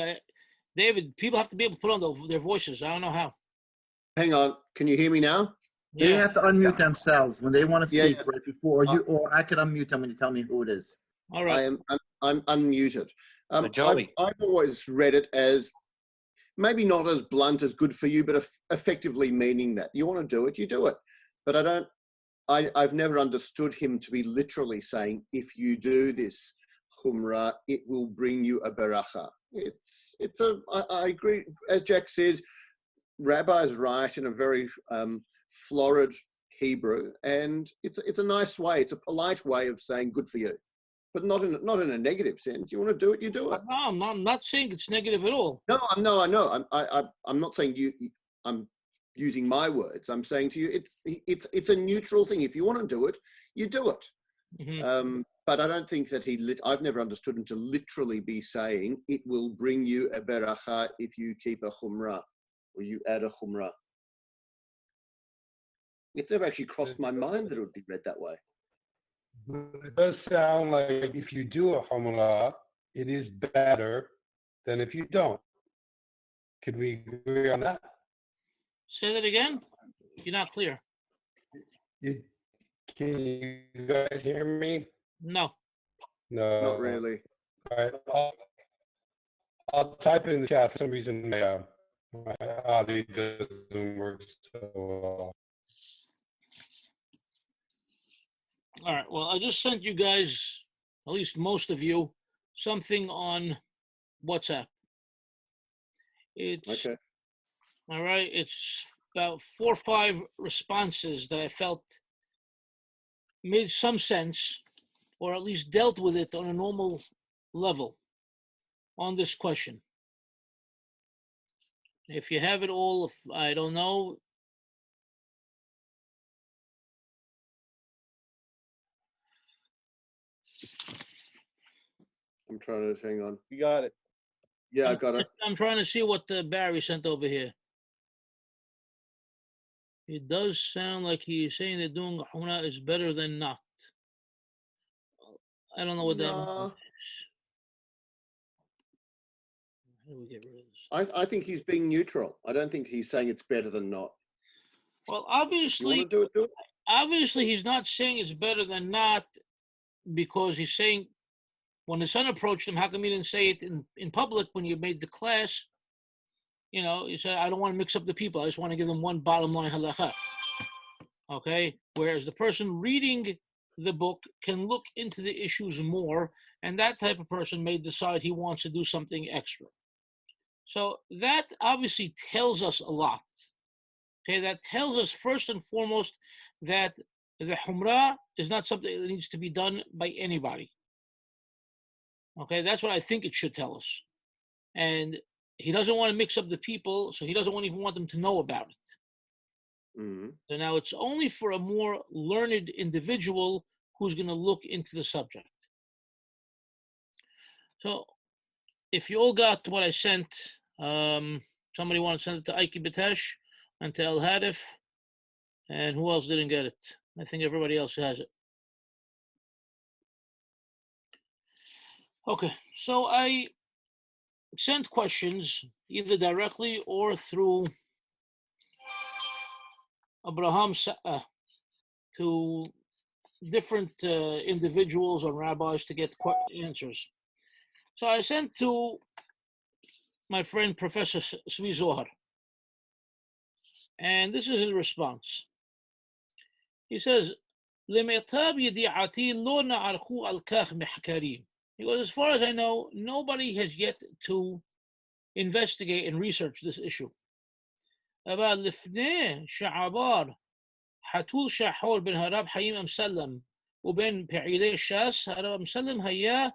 David, people have to be able to put on their voices. I don't know how. hang on. Can you hear me now? They have to unmute themselves when they want to speak right before you, or I could unmute them when you tell me who it is. All right. I'm unmuted. Joey. I've always read it as maybe not as blunt as good for you, but effectively meaning that you want to do it, you do it. But I've never understood him to be literally saying, if you do this chumrah, it will bring you a beracha. I agree, as Jack says, rabbis write in a very florid Hebrew, and it's a nice way, it's a polite way of saying good for you, but not in a negative sense. You want to do it, you do it. No, I'm not saying it's negative at all. No, I know. I'm not saying you. I'm using my words. I'm saying to you, it's a neutral thing. If you want to do it, you do it. Mm-hmm. But I don't think that I've never understood him to literally be saying it will bring you a beracha if you keep a chumrah or you add a chumrah. It's never actually crossed my mind that it would be read that way. It does sound like if you do a chumrah, it is better than if you don't. Could we agree on that? Say that again? You're not clear. Can you guys hear me? No. No. Not really. All right. I'll type it in the chat. For some reason, my audio doesn't work so well. All right. Well, I just sent you guys, at least most of you, something on WhatsApp. It's okay. All right. It's about 4 or 5 responses that I felt made some sense, or at least dealt with it on a normal level on this question. If you have it all, if I don't know. I'm trying to hang on. You got it. Yeah, I got it. I'm trying to see what Barry sent over here. It does sound like he's saying that doing Humna is better than not. I don't know what that means. How do we get rid of this? I think he's being neutral. I don't think he's saying it's better than not. Well, obviously, you want to do it. Obviously, he's not saying it's better than not, because he's saying when his son approached him, how come you didn't say it in public when you made the class? You know, he said, I don't want to mix up the people. I just want to give them one bottom line halakha. Okay? Whereas the person reading the book can look into the issues more, and that type of person may decide he wants to do something extra. So that obviously tells us a lot. Okay, that tells us first and foremost that the humrah is not something that needs to be done by anybody. Okay, that's what I think it should tell us. And he doesn't want to mix up the people, so he doesn't even want them to know about it. Mm-hmm. So now it's only for a more learned individual who's going to look into the subject. So if you all got what I sent, somebody want to send it to Aiki Bitesh and to El Hadif, and who else didn't get it? I think everybody else has it. Okay, so I sent questions either directly or through Abraham to different individuals or rabbis to get answers. So I sent to my friend Professor Svi Zohar, and this is his response. He says, "Lemitab yedi'ati lo na'archu al kach mehkarim." He goes, as far as I know, nobody has yet to investigate and research this issue. אבל לפני שעבר חתול שחור בין הרב חיים אמסלם ובין פעילי ש"ס, הרב אמסלם היה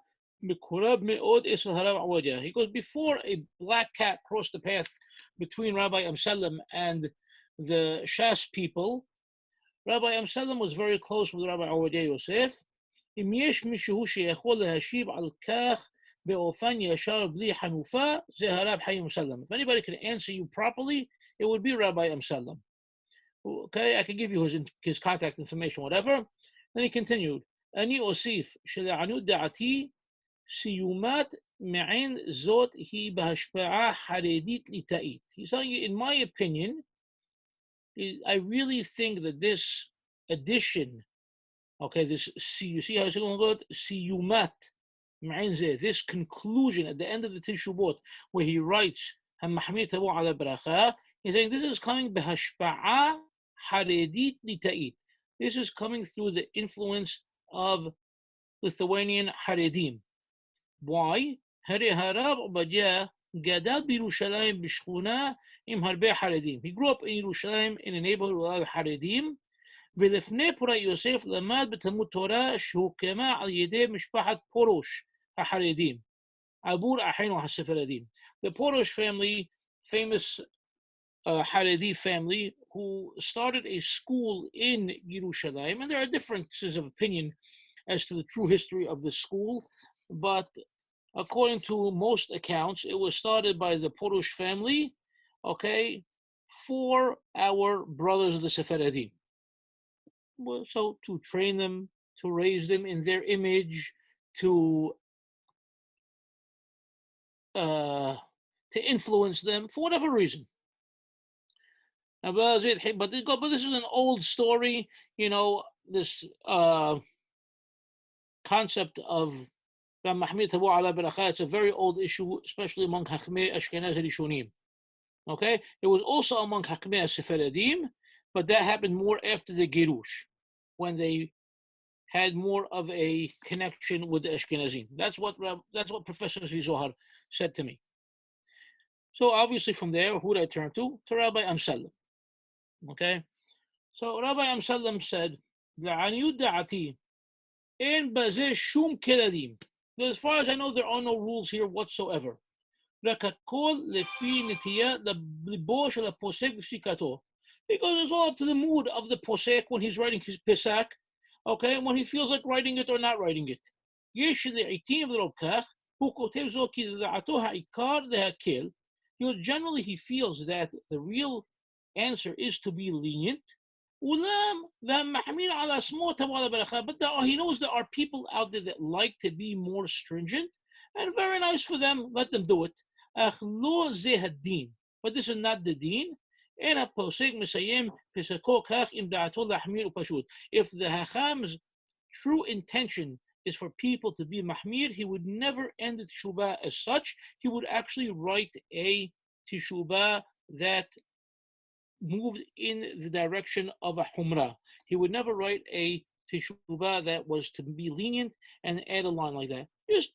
מקורב מאוד אצל הרב עובדיה. He goes, before a black cat crossed the path between Rabbi Amsalem and the Shas people, Rabbi Amsalem was very close with Rabbi Ovadia Yosef. אם יש מישהו שיכול להשיב על כך באופן ישר בלי חנופה, זה הרב חיים אמסלם. If anybody can answer you properly, it would be Rabbi Amsalem. Okay, I can give you his contact information, whatever. Then he continued, אני אוסיף שלעניות דעתי, סיומת מעין זאת היא בהשפעה חרדית ליטאית. He's telling you, in my opinion, I really think that this addition, okay, this, you see how it's going to go? Siyumat, this conclusion at the end of the Tishubot, where he writes, המחמיר תבוא עליו ברכה, he's saying this is coming בהשפעה חרדית ליטאית. This is coming through the influence of Lithuanian Haredim. Why? הרי הרב עובדיה גדל בירושלים בשכונה עם הרבה חרדים. He grew up in Yerushalayim in a neighborhood with a lot of חרדים, ולפני פורת יוסף למד בתלמוד תורה שהוקמה על ידי משפחת פרוש החרדים, עבור אחינו הספרדים. The Porosh family, famous Haredi family, who started a school in Yerushalayim, and there are differences of opinion as to the true history of the school, but according to most accounts, it was started by the Porosh family, okay, for our brothers of the Sephardic. Well, so to train them, to raise them in their image, to influence them for whatever reason. But this is an old story, you know, this concept of המחמיר תבוא עליו ברכה. It's a very old issue, especially among חכמי אשכנז הראשונים. Okay, it was also among חכמי הספרדים, but that happened more after the Girush, when they had more of a connection with the Ashkenazim. That's what Professor Zohar said to me. So obviously from there, who did I turn to? To Rabbi Amsalem. Okay? So Rabbi Amsalem said, לעניות דעתי, אין בזה שום כללים. As far as I know, there are no rules here whatsoever. רק הכל לפי נטייה ליבו של הפוסק ופסיקתו. Because it's all up to the mood of the posek when he's writing his pisak, okay, when he feels like writing it or not writing it. יש לעיתים ולא כך, הוא כותב זאת כי לדעתו העיקר להקל. You know, generally he feels that the real answer is to be lenient. אולם והמחמיר על עצמו תבוא על הברכה. But he knows there are people out there that like to be more stringent, and very nice for them, let them do it. אך לא זה הדין. But this is not the deen. אין הפוסק מסיים פסקו כך עם דעתו להחמיר ופשוט. If the Hacham's true intention is for people to be mahmir, he would never end the teshubah as such. He would actually write a teshubah that moved in the direction of a humrah. He would never write a teshubah that was to be lenient and add a line like that. Just,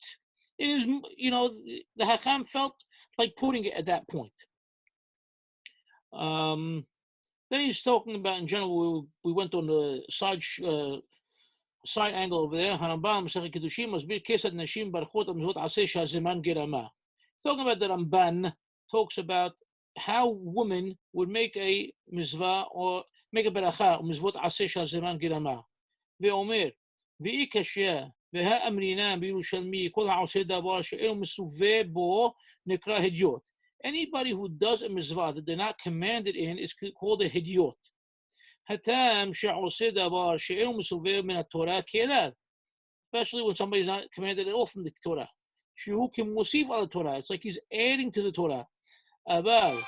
it is, you know, the Hacham felt like putting it at that point. Then he's talking about, in general, we went on the side angle over there. Harambam Mosseri Kedushim מסביר כיצד נשים ברכות על מזוות עשה שהזמן גרמה. Talking about the Ramban, talks about how women would make a mitzvah or make a beracha ומזוות עשה שהזמן גרמה. ואומר, ואי קשיא, והאמרינן בירושלמי, כל העושה דבר שאינו מסווה בו נקרא הדיוט. Anybody who does a mitzvah that they're not commanded in is called a hidyot. Hatam she'oseh davar she'enu mesuver min haTorah ke'elad. Especially when somebody's not commanded at all from the Torah. Shehu kimosif al Torah. It's like he's adding to the Torah. Aval,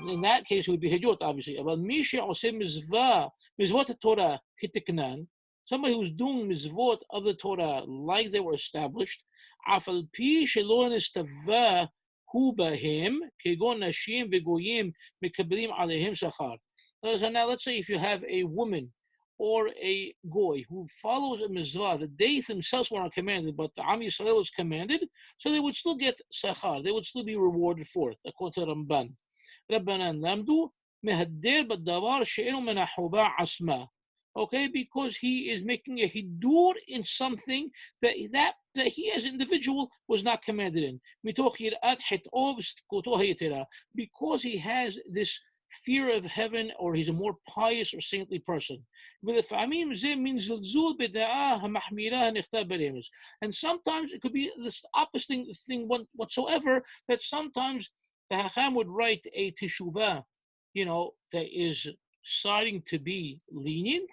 in that case, it would be hidyot, obviously. Aval mi she'oseh mizvot haTorah kitiknan. Somebody who's doing mizvot of the Torah like they were established. Afal pi she'lo nistava. Bahim, kegon nashim vegoyim mekablim alehem sachar. So now let's say if you have a woman or a goy who follows a mitzvah that they themselves were not commanded, but the Am Yisrael was commanded, so they would still get sachar. They would still be rewarded for it, according to Ramban. Rabbanan lamdu mehadder b'davar she'enu min hachuba asma. Okay, because he is making a hidur in something that he as an individual was not commanded in. Because he has this fear of heaven, or he's a more pious or saintly person. And sometimes it could be this opposite thing whatsoever, that sometimes the Hacham would write a teshubah, you know, that is starting to be lenient,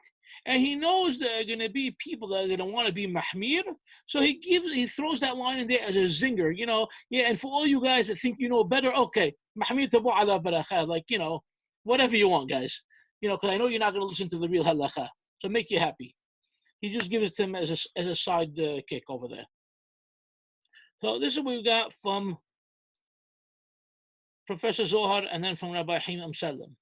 and he knows there are going to be people that are going to want to be mahmir, so he throws that line in there as a zinger, you know. Yeah, and for all you guys that think you know better, okay, mahmir tabo ala barakah, like, you know, whatever you want, guys. because I know you're not going to listen to the real halacha, so make you happy. He just gives it to him as a side kick over there. So this is what we got from Professor Zohar and then from Rabbi Haim Amsalem.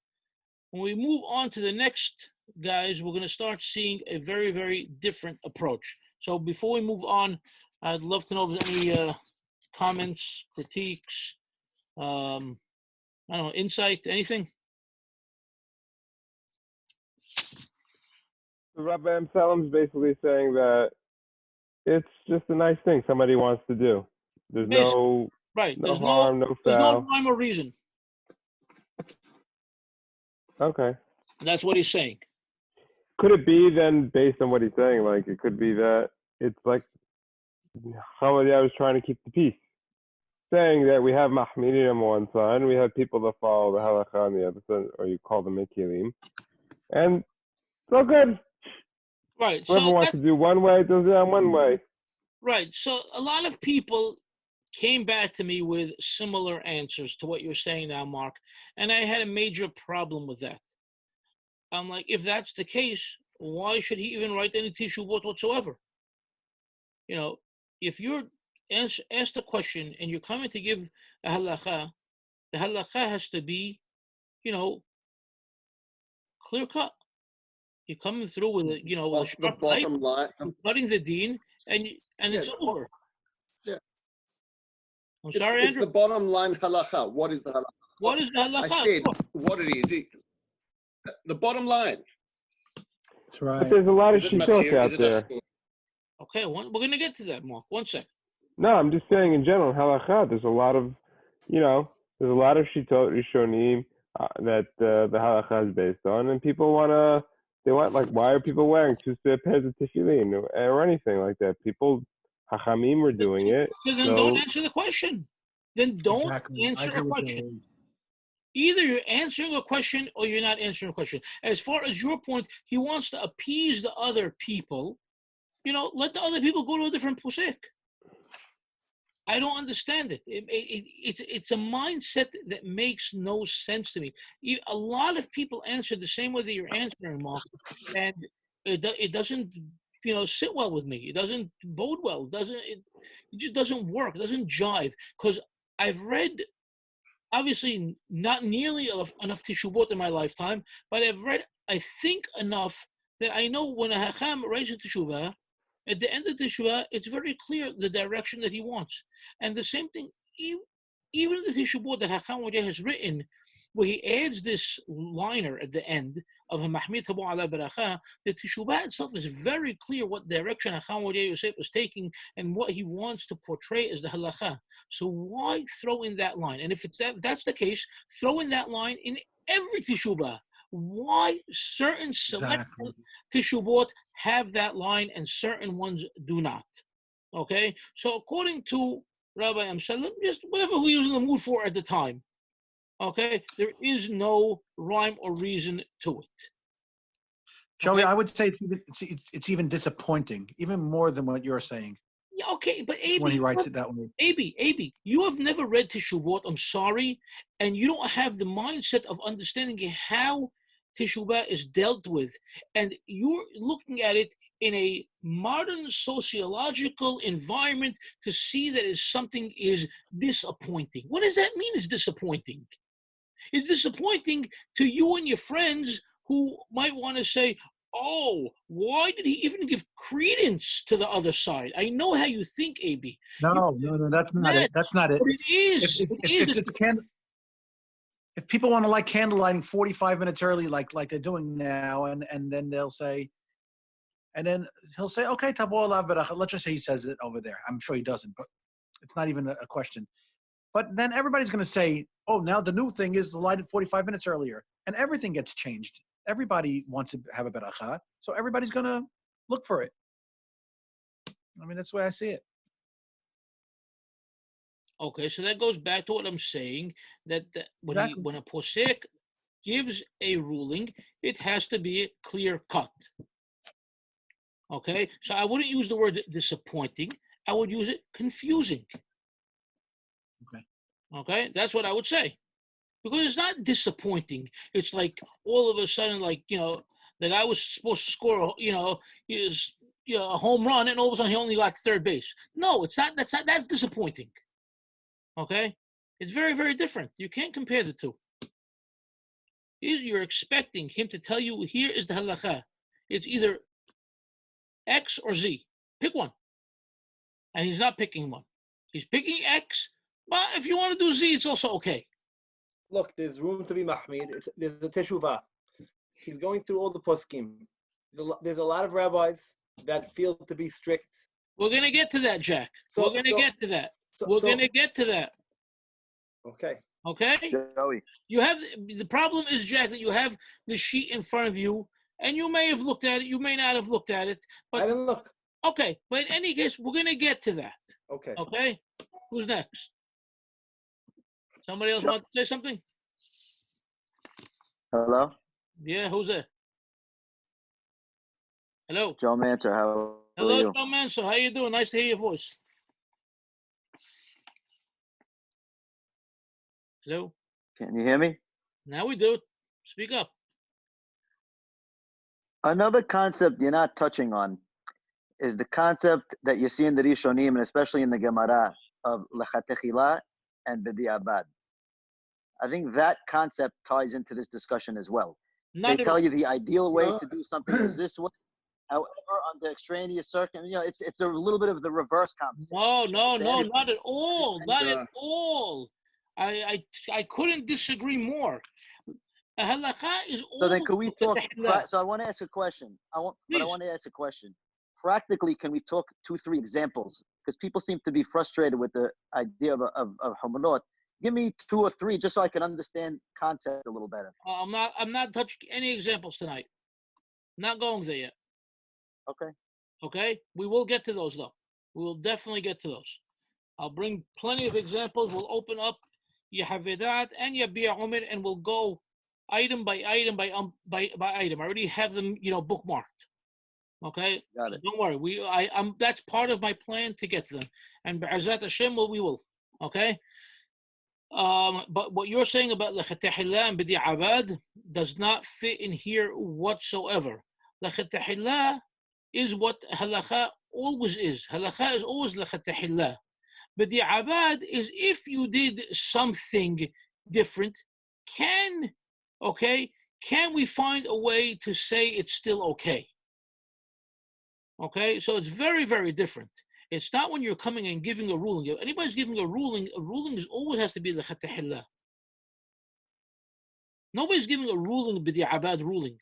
When we move on to the next guys, we're going to start seeing a very, very different approach. So before we move on, I'd love to know if there's any comments, critiques, I don't know, insight, anything? Rabbi Amsalem's basically saying that it's just a nice thing somebody wants to do. There's no harm, no foul. There's no rhyme or reason. Okay. That's what he's saying. Could it be then, based on what he's saying, like it could be that it's like Hamadiyah was trying to keep the peace, saying that we have Mahmirim on one side, we have people that follow the Halakha on the other side, or you call them Mekilim, and it's all good. Right. Whoever wants to do one way, does it on one way. Right. So a lot of people came back to me with similar answers to what you're saying now, Mark, and I had a major problem with that. I'm like, if that's the case, why should he even write any teshuvot whatsoever? If you're asked a question and you're coming to give a halacha, the halacha has to be, clear cut. You're coming through with it, with a sharp the bottom line, cutting the deen, and it's over. Yeah. I'm sorry, it's Andrew. the bottom line halacha. What is the halacha? What is the halacha? I said what it is. The bottom line. That's right. But there's a lot of shittot out there. Okay, we're going to get to that, Mark. 1 second. No, I'm just saying in general, halakha, there's a lot of, there's a lot of shittot rishonim that the halakha is based on, and people want, like, why are people wearing 2 pairs of tefillin or anything like that? People, hachamim were doing it. So then don't answer the question. Then don't answer a question. Either you're answering a question or you're not answering a question. As far as your point, he wants to appease the other people. Let the other people go to a different posek. I don't understand it. It's a mindset that makes no sense to me. A lot of people answer the same way that you're answering, Mark, and it doesn't, sit well with me. It doesn't bode well. It just doesn't work. It doesn't jive. Because I've read, obviously, not nearly enough teshuvot in my lifetime, but I've read, I think, enough that I know when a hacham writes a teshuvah, at the end of the teshuvah, it's very clear the direction that he wants. And the same thing, even the teshuvah that Hacham Wadeh has written, where he adds this liner at the end of המחמיר תבוא עליו ברכה, the teshuvah itself is very clear what direction Hacham Wadeh Yosef is taking and what he wants to portray as the halakha. So why throw in that line? And if that's the case, throw in that line in every teshuvah. Why certain select teshuvot have that line and certain ones do not? Okay, so according to Rabbi Amsalem, just whatever he was in the mood for at the time. Okay, there is no rhyme or reason to it. Joey, I would say it's even disappointing, even more than what you're saying. Yeah, okay, but Abi, when he writes it that way. Abi, you have never read Teshuvot, I'm sorry, and you don't have the mindset of understanding how Teshuvah is dealt with, and you're looking at it in a modern sociological environment to see that something is disappointing. What does that mean? It's disappointing. It's disappointing to you and your friends who might want to say, oh, why did he even give credence to the other side? I know how you think, Abi. No, that's not it. That's not it. But it is. If people want to like candlelighting 45 minutes early, like they're doing now, and then they'll say, and then he'll say, okay, tavor alav berachah. Let's just say he says it over there. I'm sure he doesn't, but it's not even a question. But then everybody's going to say, oh, now the new thing is the light at 45 minutes earlier, and everything gets changed. Everybody wants to have a berachah, so everybody's going to look for it. I mean, that's the way I see it. Okay, so that goes back to what I'm saying, that when a posek gives a ruling, it has to be clear cut. Okay, so I wouldn't use the word disappointing. I would use it confusing. Okay, that's what I would say. Because it's not disappointing. It's like all of a sudden, like, the guy was supposed to score, a home run, and all of a sudden he only got third base. No, it's not. That's disappointing. Okay, it's very, very different. You can't compare the two. You're expecting him to tell you, here is the halakha. It's either X or Z. Pick one. And he's not picking one. He's picking X, but if you want to do Z, it's also okay. Look, there's room to be mahmir. There's a teshuvah. He's going through all the poskim. There's a lot of rabbis that feel to be strict. We're going to get to that, Jack. We're going to get to that. We're going to get to that. Okay. Okay? Joey. You have, the problem is, Jack, that you have the sheet in front of you, and you may have looked at it, you may not have looked at it. But I didn't look. Okay, but in any case, we're going to get to that. Okay. Okay? Who's next? Somebody else want to say something? Hello? Yeah, who's there? Hello? Joe Manser, how are Hello, you? Joe Manso. How you doing? Nice to hear your voice. Hello? Can you hear me? Now we do. Speak up. Another concept you're not touching on is the concept that you see in the Rishonim, and especially in the Gemara, of lechatechila and b'di'abad. I think that concept ties into this discussion as well. They tell you the ideal way to do something is this way. However, under extraneous circumstances, it's a little bit of the reverse concept. No, not at all. Not at all. I couldn't disagree more. A halakha is all. So then, can we talk? So I want to ask a question. I want to ask a question. Practically, can we talk 2-3 examples? Because people seem to be frustrated with the idea of hamanot. Give me 2 or 3 just so I can understand concept a little better. I'm not touching any examples tonight. Not going there yet. Okay. Okay. We will get to those though. We will definitely get to those. I'll bring plenty of examples. We'll open up Yehavedat and Yabi'a Umar, and we'll go item by item by item. I already have them, bookmarked. Okay. Got it. Don't worry. I'm that's part of my plan to get to them. And B'azat Hashem, we will. Okay. But what you're saying about lechatechila and b'di'abad does not fit in here whatsoever. Lechatechila is what halakha always is. Halakha is always lechatechila. B'di'abad is if you did something different, can we find a way to say it's still okay? Okay, so it's very, very different. It's not when you're coming and giving a ruling. If anybody's giving a ruling is always has to be the lechatechila. Nobody's giving a ruling, b'di'abad ruling.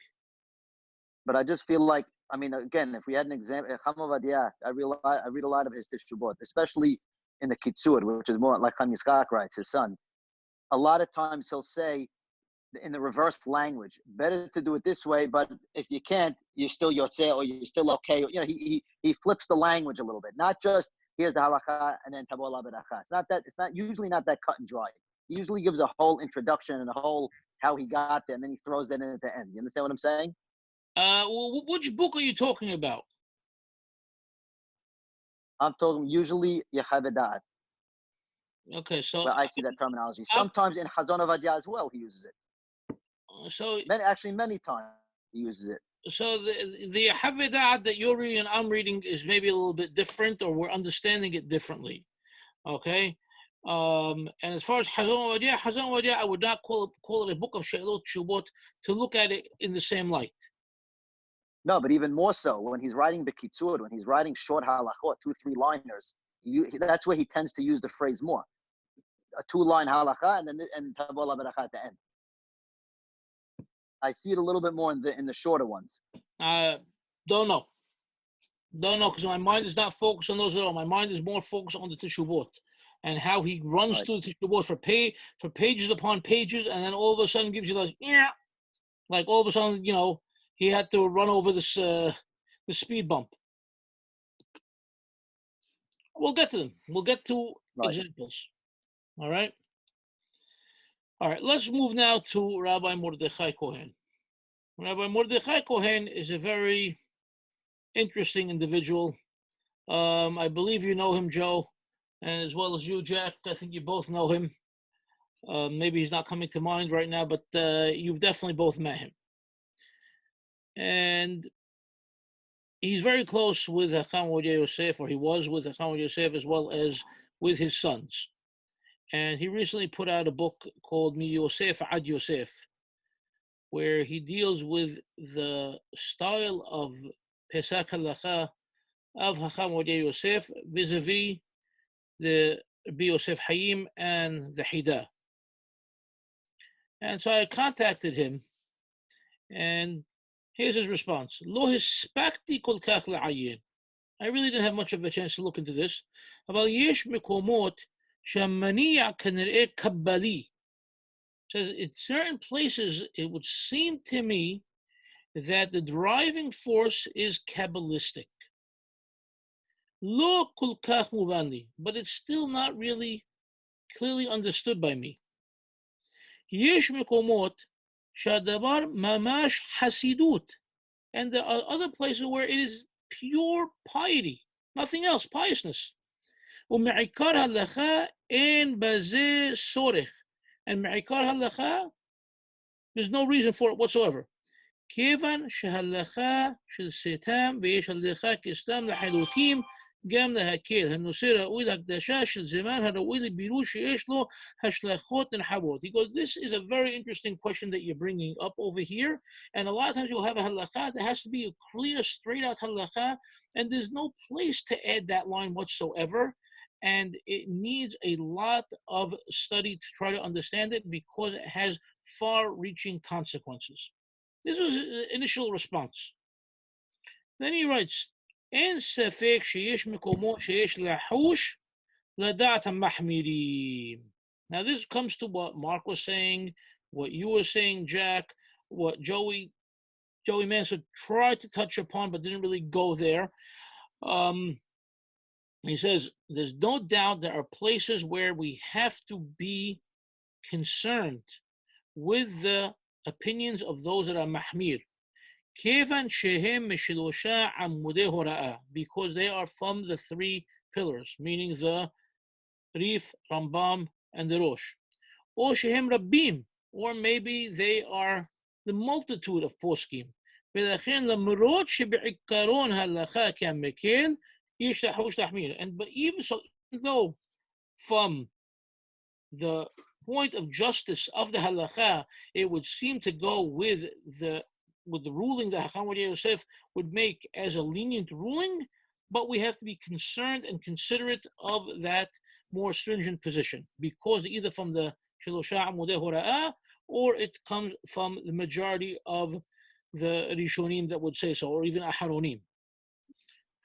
But I just feel like, again, if we had an example, I read a lot of his teshubot, especially in the Kitzur, which is more like Chaim Yitzchak writes, his son. A lot of times he'll say, in the reversed language, better to do it this way, but if you can't, you're still yotzeh, or you're still okay. He flips the language a little bit. Not just here's the halakha and then tavo ala beracha. It's not usually not that cut and dry. He usually gives a whole introduction and a whole how he got there, and then he throws that in at the end. You understand what I'm saying? Which book are you talking about? I'm talking usually Yehavedat. Okay, so I see that terminology. Sometimes in Hazon Avadia as well, he uses it. So many times he uses it. So the Yehavedat that you're reading and I'm reading is maybe a little bit different, or we're understanding it differently. Okay. And as far as Hazon Avadia, I would not call it a book of She'elot Shubot to look at it in the same light. No, but even more so when he's writing Bekitzur, when he's writing short halachot, 2-3 liners, that's where he tends to use the phrase more. A 2-line halacha and tavo ala beracha at the end. I see it a little bit more in the shorter ones. Don't know, because my mind is not focused on those at all. My mind is more focused on the teshuvot and how he runs through the teshuvot for pages upon pages, and then all of a sudden gives you like all of a sudden, he had to run over this the speed bump. We'll get to them. We'll get to examples. All right. All right. Let's move now to Rabbi Mordechai Kohen. Rabbi Mordechai Kohen is a very interesting individual. I believe you know him, Joe, and as well as you, Jack. I think you both know him. Maybe he's not coming to mind right now, but you've definitely both met him. And he's very close with Chacham Ovadia Yosef, or he was with Chacham Ovadia Yosef, as well as with his sons. And he recently put out a book called Mi Yosef Ad Yosef, where he deals with the style of Pesach Halacha of Chacham Ovadia Yosef vis-a-vis the Rabbi Yosef Hayim and the Hida. And so I contacted him, and here's his response. Lo hispakti kol kach la'ayin. I really didn't have much of a chance to look into this. אבל יש מקומות שהמניע כנראה קבלי. Says in certain places it would seem to me that the driving force is Kabbalistic. Lo kol kach muban li, but it's still not really clearly understood by me. יש מקומות שהדבר ממש חסידות, and there are other places where it is pure piety, nothing else, piousness. ומעיקר הלכה אין בזה צורך, and מעיקר הלכה, there's no reason for it whatsoever. כיוון שהלכה של סתם ויש הלכה כסתם לחלוטין, גם להקל, הנושא ראוי להקדשה של זמן הראוי לבירור שיש לו השלכות נרחבות. He goes, this is a very interesting question that you're bringing up over here, and a lot of times you'll have a halakha that has to be a clear, straight out halakha, and there's no place to add that line whatsoever, and it needs a lot of study to try to understand it because it has far-reaching consequences. This was his initial response. Then he writes, אין ספק שיש מקומות שיש לחוש לדעת המחמירים. Now this comes to what Mark was saying, what you were saying, Jack, what Joey Manson tried to touch upon but didn't really go there. He says, there's no doubt there are places where we have to be concerned with the opinions of those that are mahmir. כיוון שהם משלושה עמודי הוראה, because they are from the three pillars, meaning the Rif, Rambam, and the Rosh. או שהם רבים, or maybe they are the multitude of poskim. ולכן למרות שבעיקרון הלכה כמקל, יש לחוש להחמיר. But even so, even though from the point of justice of the halakha, it would seem to go with the ruling that Chacham Ovadia Yosef would make as a lenient ruling, but we have to be concerned and considerate of that more stringent position, because either from the Shelosha Amudei Hora'ah, or it comes from the majority of the Rishonim that would say so, or even Aharonim.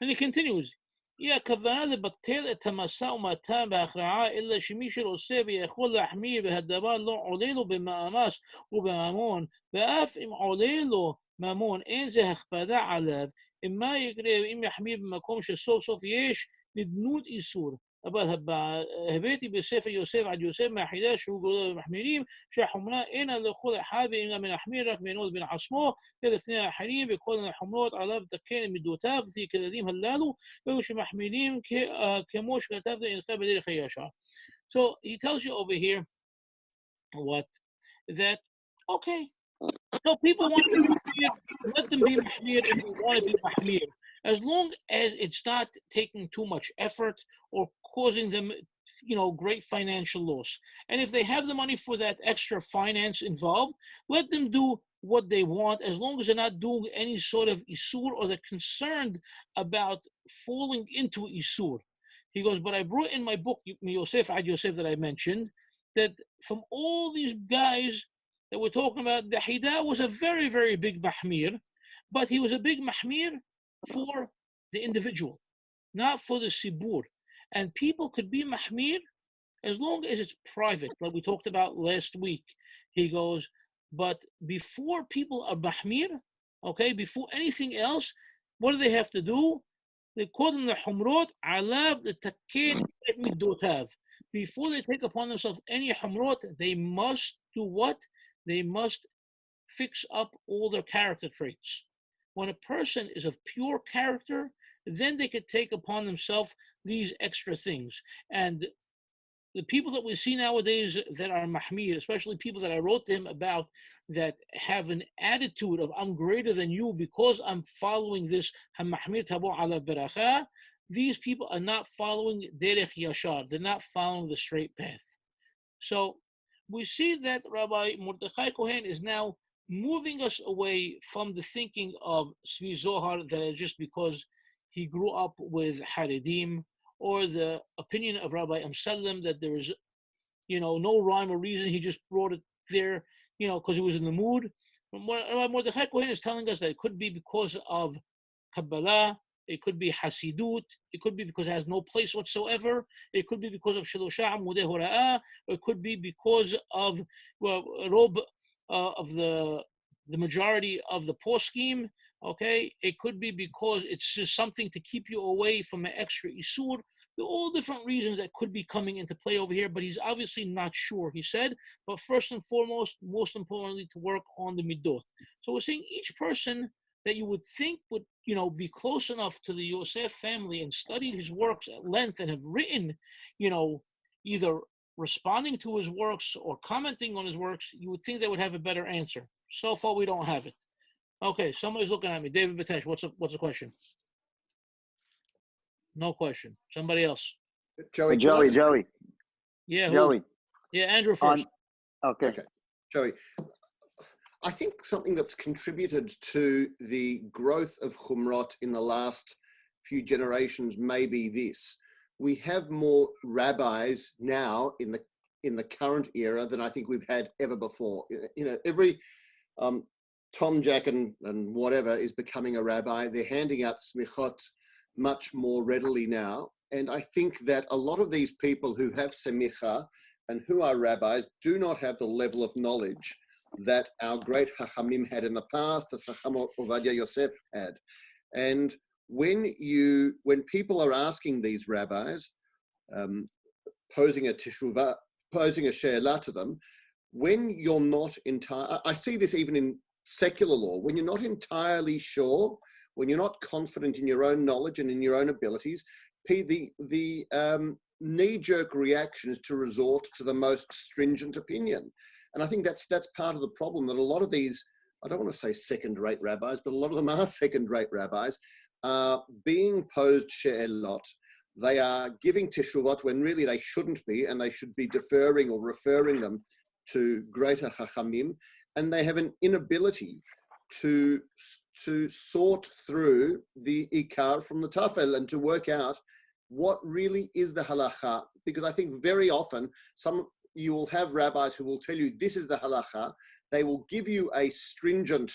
And he continues, היא הכוונה לבטל את המשא ומתן וההכרעה, אלא שמי שרוצה ויכול להחמיר והדבר לא עולה לו במאמץ ובממון, ואף אם עולה לו ממון אין זה הכבדה עליו, אם מה יקרה אם יחמיר במקום שסוף סוף יש נדנות איסור. אבל הבאתי בספר יוסף עד יוסף מהחידה שהוא גדול במחמירים, שהחומרה אינה לכל אחד ואם גם מנחמיר רק בינו לבין עצמו, ולפני האחרים, וכל החומרות עליו תקן מידותיו, לפי כללים הללו, והוא שמחמירים כמו שכתב אינך בדרך הישר. So he tells you over here what? That, okay, so people want to be mahmir, let them be mahmir if they want to be mahmir, as long as it's not taking too much effort or causing them, great financial loss. And if they have the money for that extra finance involved, let them do what they want, as long as they're not doing any sort of isur or they're concerned about falling into isur. He goes, but I brought in my book, Yosef Ad Yosef, that I mentioned, that from all these guys that we're talking about, the Hida was a very, very big mahmir, but he was a big mahmir for the individual, not for the sibur. And people could be mahmir as long as it's private, like we talked about last week. He goes, but before people are mahmir, okay, before anything else, what do they have to do? They call them the humrot, علاv the taken midotav. Before they take upon themselves any humrot, they must do what? They must fix up all their character traits. When a person is of pure character, then they could take upon themselves these extra things. And the people that we see nowadays that are mahmir, especially people that I wrote to him about that have an attitude of I'm greater than you because I'm following this hamahmir tabo ala beracha, these people are not following derech yashar. They're not following the straight path. So we see that Rabbi Mordechai Cohen is now moving us away from the thinking of Tzvi Zohar that just because he grew up with Haredim, or the opinion of Rabbi Amsalem that there is, no rhyme or reason. He just brought it there, because he was in the mood. Rabbi Mordechai Cohen is telling us that it could be because of Kabbalah, it could be Hasidut, it could be because it has no place whatsoever, it could be because of Shelosha Amudei Hora'ah, or it could be because of Rob of the majority of the poskim. Okay, it could be because it's just something to keep you away from an extra isur. There are all different reasons that could be coming into play over here, but he's obviously not sure, he said. But first and foremost, most importantly, to work on the midot. So we're saying each person that you would think would, be close enough to the Yosef family and studied his works at length and have written, either responding to his works or commenting on his works, you would think they would have a better answer. So far, we don't have it. Okay, somebody's looking at me. David Batesh, what's the question? No question. Somebody else. Joey. Yeah, who? Joey. Yeah, Andrew first. Okay. Joey. I think something that's contributed to the growth of Chumrot in the last few generations may be this. We have more rabbis now in the current era than I think we've had ever before. Every Tom, Jack, and whatever is becoming a rabbi. They're handing out smichot much more readily now. And I think that a lot of these people who have semicha and who are rabbis do not have the level of knowledge that our great Chachamim had in the past, that Chacham Ovadia Yosef had. And when people are asking these rabbis, posing a teshuvah, posing a she'elah to them, when you're not I see this even in secular law, when you're not entirely sure, when you're not confident in your own knowledge and in your own abilities, the knee-jerk reaction is to resort to the most stringent opinion. And I think that's part of the problem, that a lot of these, I don't want to say second-rate rabbis, but a lot of them are second-rate rabbis, are being posed she'elot. They are giving teshuvot when really they shouldn't be, and they should be deferring or referring them to greater chachamim, and they have an inability to sort through the ikar from the tafel and to work out what really is the halacha. Because I think very often you will have rabbis who will tell you this is the halacha. They will give you a stringent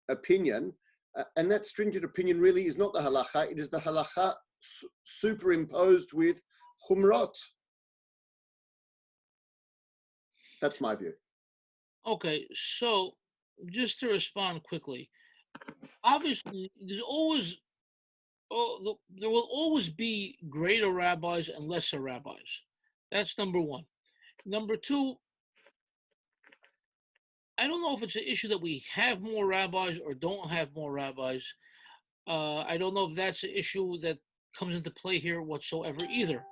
opinion, and that stringent opinion really is not the halacha. It is the halacha superimposed with chumrot. That's my view. Okay, so just to respond quickly, obviously there will always be greater rabbis and lesser rabbis. That's number one. Number two, I don't know if it's an issue that we have more rabbis or don't have more rabbis. I don't know if that's an issue that comes into play here whatsoever either.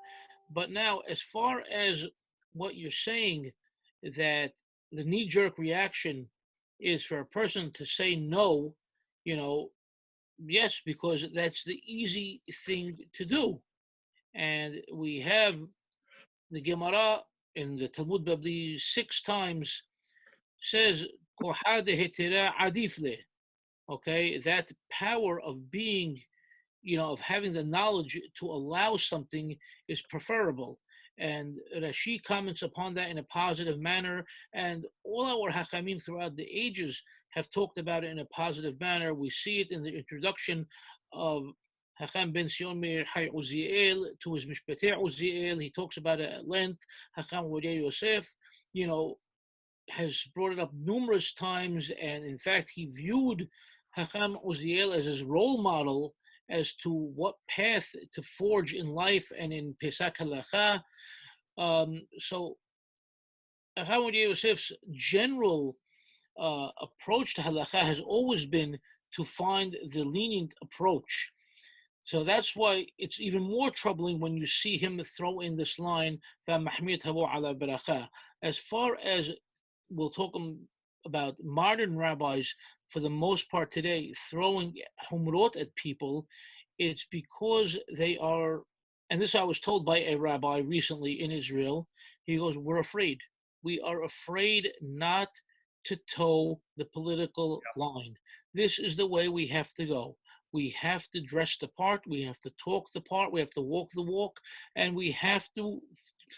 But now, as far as what you're saying, that the knee-jerk reaction is for a person to say no, yes, because that's the easy thing to do. And we have the Gemara in the Talmud Babli 6 times says, okay, that power of being, of having the knowledge to allow something is preferable. And Rashi comments upon that in a positive manner. And all our Hachamim throughout the ages have talked about it in a positive manner. We see it in the introduction of Hacham ben Sion Meir Hay Uziel to his Mishpatei Uziel. He talks about it at length. Hacham Ovadia Yosef, has brought it up numerous times. And in fact, he viewed Hacham Uziel as his role model as to what path to forge in life and in Pesach Halacha. So Hacham Ovadia Yosef's general approach to Halacha has always been to find the lenient approach. So that's why it's even more troubling when you see him throw in this line, فَالمحمير تبوا على بركة. As far as we'll talk about modern rabbis, for the most part today, throwing humrot at people, it's because they are, and this I was told by a rabbi recently in Israel, he goes, we're afraid. We are afraid not to toe the political line. This is the way we have to go. We have to dress the part, we have to talk the part, we have to walk the walk, and we have to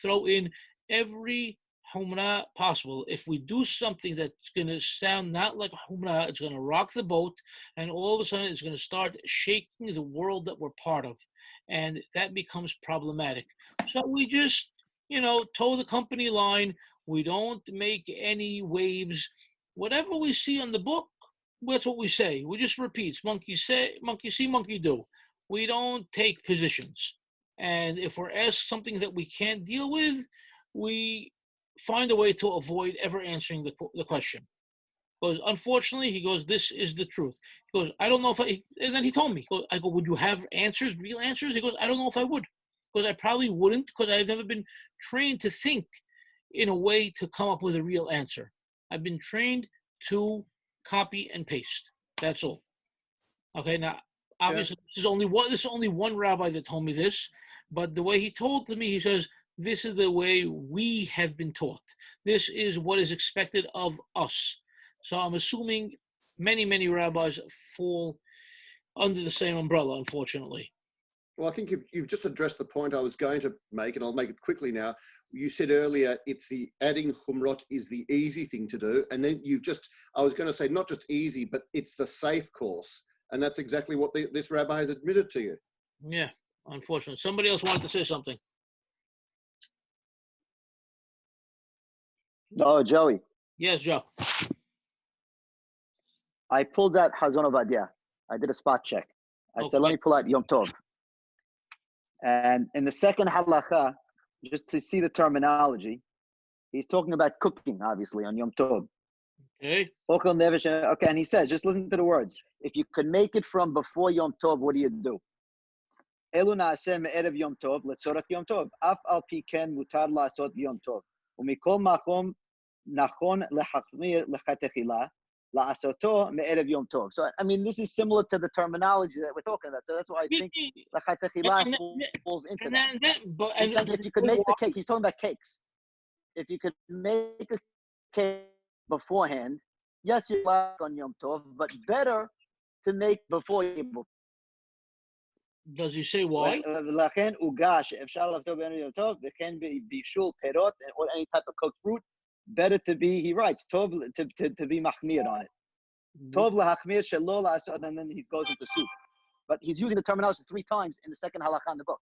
throw in every humrah possible. If we do something that's going to sound not like humrah, it's going to rock the boat, and all of a sudden it's going to start shaking the world that we're part of, and that becomes problematic. So we just, toe the company line. We don't make any waves. Whatever we see on the book, that's what we say. We just repeat. Monkey say, monkey see, monkey do. We don't take positions. And if we're asked something that we can't deal with, we find a way to avoid ever answering the question. Because unfortunately, he goes, this is the truth. He goes, I don't know if and then he told me, I go, would you have answers, real answers? He goes, I don't know if I would. Because I probably wouldn't, because I've never been trained to think in a way to come up with a real answer. I've been trained to copy and paste. That's all. Okay, now obviously this is only one rabbi that told me this, but the way he told to me, he says, this is the way we have been taught. This is what is expected of us. So I'm assuming many rabbis fall under the same umbrella, unfortunately. Well, I think you've just addressed the point I was going to make, and I'll make it quickly now. You said earlier, it's the adding humrot is the easy thing to do. And then I was going to say, not just easy, but it's the safe course. And that's exactly what this rabbi has admitted to you. Yeah, unfortunately. Somebody else wanted to say something. Oh, Joey. Yes, Joe. I pulled out Hazon Ovadia. I did a spot check. I said, let me pull out Yom Tov. And in the second halacha, just to see the terminology, he's talking about cooking, obviously, on Yom Tov. Okay. Okay, and he says, just listen to the words. If you could make it from before Yom Tov, what do you do? Elu na'aseh me'erev Yom Tov, letzorach Yom Tov. Af al pi ken mutar la'asot Yom Tov. Umikol makom nachon lehachmir lechatechila. Yom Tov. So, I mean, this is similar to the terminology that we're talking about. So that's why I think falls into that. If you could make the cake, he's talking about cakes. If you could make a cake beforehand, yes, you're allowed on Yom Tov, but better to make before Yom Tov. Does he say why? לכן עוגה שאפשר לעשות בערב יום טוב, וכן בישול פירות or any type of cooked fruit, better to be, he writes, tov to be mahmir on it. Tov lahachmir shelo la'asot, and then he goes into soup. But he's using the terminology 3 times in the second halakha in the book.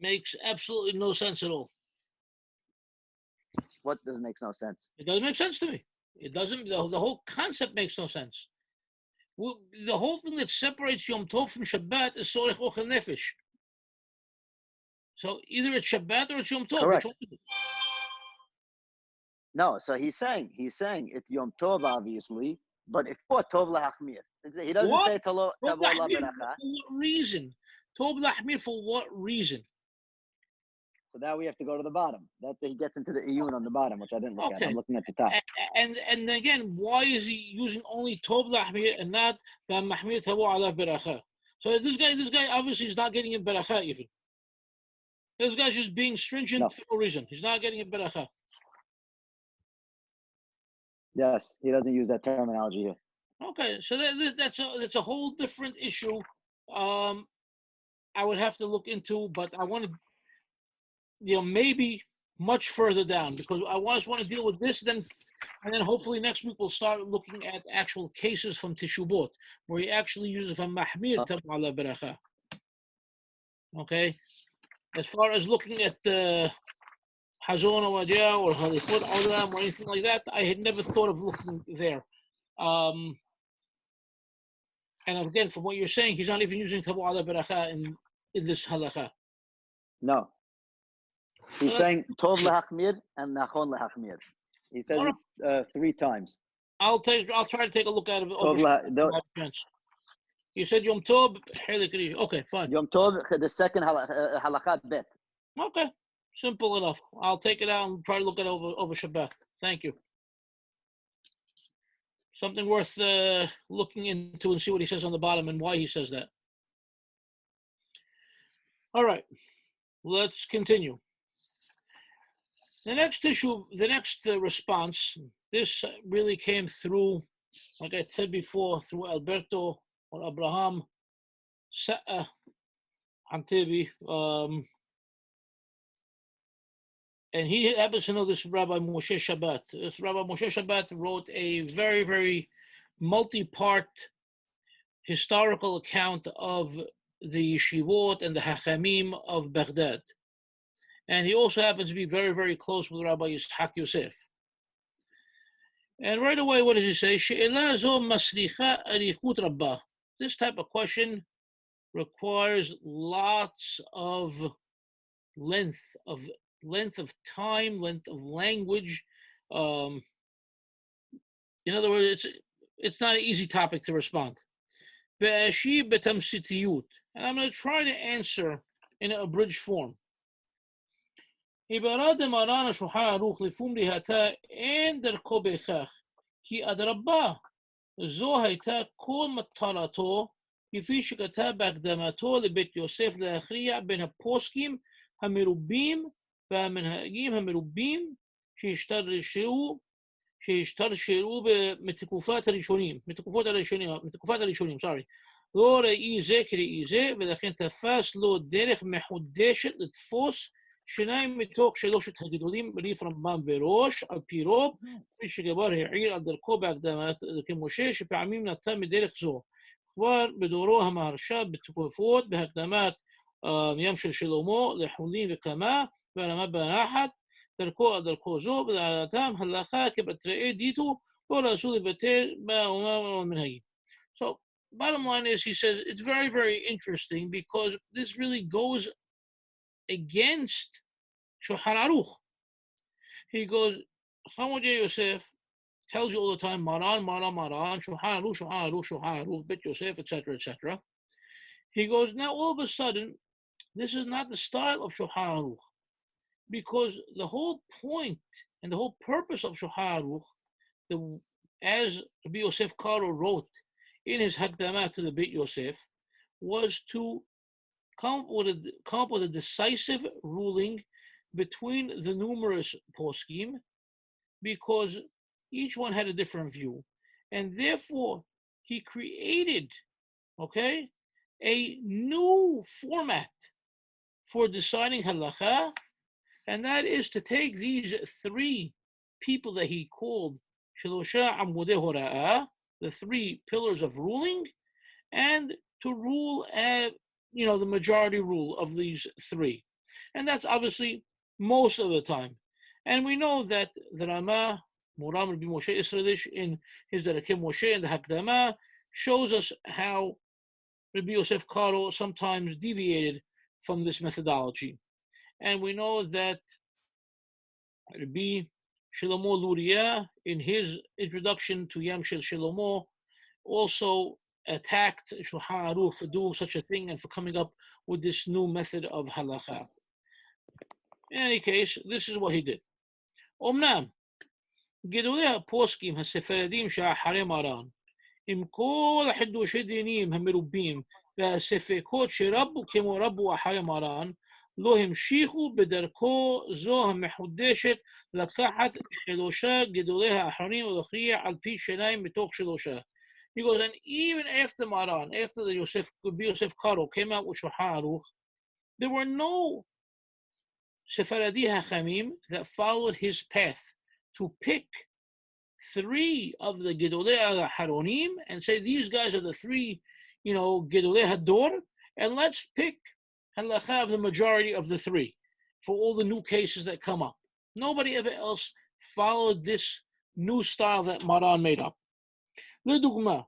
Makes absolutely no sense at all. What doesn't make no sense? It doesn't make sense to me. It doesn't. The whole concept makes no sense. The whole thing that separates Yom Tov from Shabbat is Sorech Ochel Nefesh. So either it's Shabbat or it's Yom Tov. Correct. No, so he's saying it's Yom Tov, obviously, but it's for Tov lahachmir. He doesn't say Tov lahachmir. For what reason? Tov lahachmir for what reason? So now we have to go to the bottom. He gets into the iyun on the bottom, which I didn't look at. I'm looking at the top. And again, why is he using only Tov lahachmir and not mahmir tavo alav berachah? So this guy obviously is not getting a berachah even. This guy's just being stringent for no reason. He's not getting a berachah. Yes, he doesn't use that terminology here. Okay, so that's a whole different issue. I would have to look into, but I want to, maybe much further down, because I just want to deal with this, and then hopefully next week we'll start looking at actual cases from Teshuvot, where he actually uses from mahmir tabu ala beracha. Okay, as far as looking at Hazon Ovadia or Halichot Olam or anything like that, I had never thought of looking there. And again, from what you're saying, he's not even using Tavu ala beracha in this halakha. No. He's saying Tov lahachmir and Nachon lahachmir. He says it 3 times. I'll try to take a look at it. You said Yom Tov, okay, fine. Yom Tov, the second halakha bet. Okay, simple enough. I'll take it out and try to look it over Shabbat. Thank you. Something worth looking into and see what he says on the bottom and why he says that. All right, let's continue. The next issue, the next response, this really came through, like I said before, through Alberto or Abraham Sa'a Antibi. And he happens to know this Rabbi Moshe Shabbat. This Rabbi Moshe Shabbat wrote a very, very multi-part historical account of the yeshivot and the hachamim of Baghdad. And he also happens to be very, very close with Rabbi Yitzhak Yosef. And right away, what does he say? She'ela zo masricha arichut rabbah. This type of question requires lots of length of time, length of language. In other words, it's not an easy topic to respond. And I'm going to try to answer in an abridged form. עبارات מרן השולחן ערוך לפום דהתה אין דרכו בהכרח, כי אדרבה, זו הייתה כל מטרתו, כפי שכתב בהקדמתו לבית יוסף להכריע בין הפוסקים המרובים והמנהגים המרובים שהשתרשרו מתקופת הראשונים, לא ראי זה כראי זה, ולכן תפס לו דרך מחודשת לתפוס שניים מתוך שלושת הגדולים ריף רמב"ם וראש, על פי רוב, כפי שכבר העיר על דרכו בהקדמת כמשה, שפעמים נטה מדרך זו. כבר בדורו המהרש"א בתקופות בהקדמת ים של שלמה, לחולין וכמה, והרמה בנחת, דרכו על דרכו זו, ולדעתם הלכה כבתראי דיתו, לא רצו לבטל באומה ובמנהגים. So, bottom line is, he says, it's very, very interesting because this really goes against Shulchan Aruch. He goes, Chacham Yosef tells you all the time, Maran, Maran, Maran, Shulchan Aruch, Shulchan Aruch, Shulchan Aruch, Bet Yosef, etc., etc. He goes, now all of a sudden, this is not the style of Shulchan Aruch, because the whole point and the whole purpose of Shulchan Aruch, as Rabbi Yosef Karo wrote in his Hakdamah to the Bet Yosef, was to come up with a decisive ruling between the numerous poskim, because each one had a different view, and therefore he created, a new format for deciding halacha, and that is to take these three people that he called Shelosha Amudei Hora'ah, the three pillars of ruling, and to rule the majority rule of these three. And that's obviously most of the time. And we know that the Rama, Moram Rabbi Moshe Israelish, in his Derakim Moshe and the Hakdamah, shows us how Rabbi Yosef Karo sometimes deviated from this methodology. And we know that Rabbi Shlomo Luria, in his introduction to Yam Shel Shlomo, also attacked Shulchan Aruch for doing such a thing and for coming up with this new method of halakha. In any case, this is what he did. Omnam, גדולי הפוסקים הספרדים שאחרי מרן, עם כל החידושי דינים המרובים והספקות שרבו כמו רבו אחרי מרן, לא המשיכו בדרכו זו המחודשת לקחת שלושה גדולי האחרונים ולהכריע על פי שניים מתוך שלושה. He goes, and even after Maran, after the Yosef Karo came out with Shulchan Aruch, there were no Sephardi Hachamim that followed his path to pick three of the Gedolei HaHaronim and say, these guys are the three, Gedolei Hador, and let's pick halacha of the majority of the three for all the new cases that come up. Nobody ever else followed this new style that Maran made up. לדוגמה,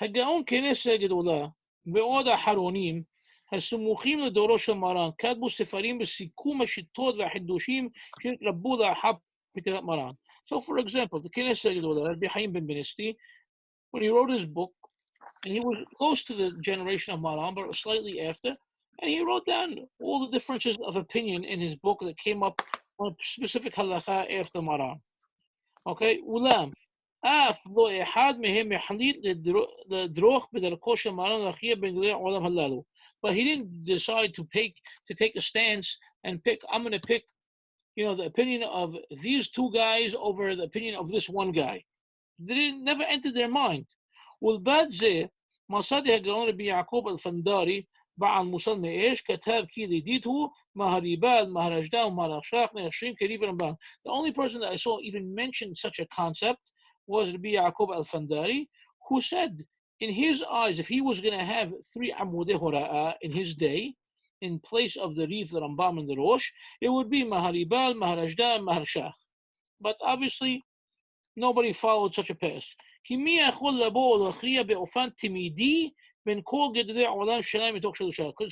הגאון כנס הגדולה ועוד האחרונים הסמוכים לדורו של מרן כתבו ספרים בסיכום השיטות והחידושים שהתרבו לאחר פטירת מרן. So for example, the כנס הגדולה, Rabbi Chaim ben Benisti, when he wrote his book, and he was close to the generation of Maran, but slightly after, and he wrote down all the differences of opinion in his book that came up on a specific halakha after Maran. Okay, Ulam. אף לא אחד מהם החליט לדרוך בדרכו של מרן להכריע בין גדולי העולם הללו. But he didn't decide to take a stance and pick, I'm going to pick, the opinion of these two guys over the opinion of this one guy. It never entered their mind. ולבד זה, מוסדי הגאון רבי יעקב אלפנדרי, בעל מוסד מאש, כתב כי לידיתו מהריב"ד, מהרשד"א ומהרש"ך נחשבים כריב רמב"ן. The only person that I saw even mention such a concept was Rabbi Ya'aqub al-Fandari, who said, in his eyes, if he was going to have 3 Amudei Hora'ah in his day, in place of the Rif, the Rambam, and the Rosh, it would be Maharibal, Maharajda, and Maharshach. But obviously, nobody followed such a path. Because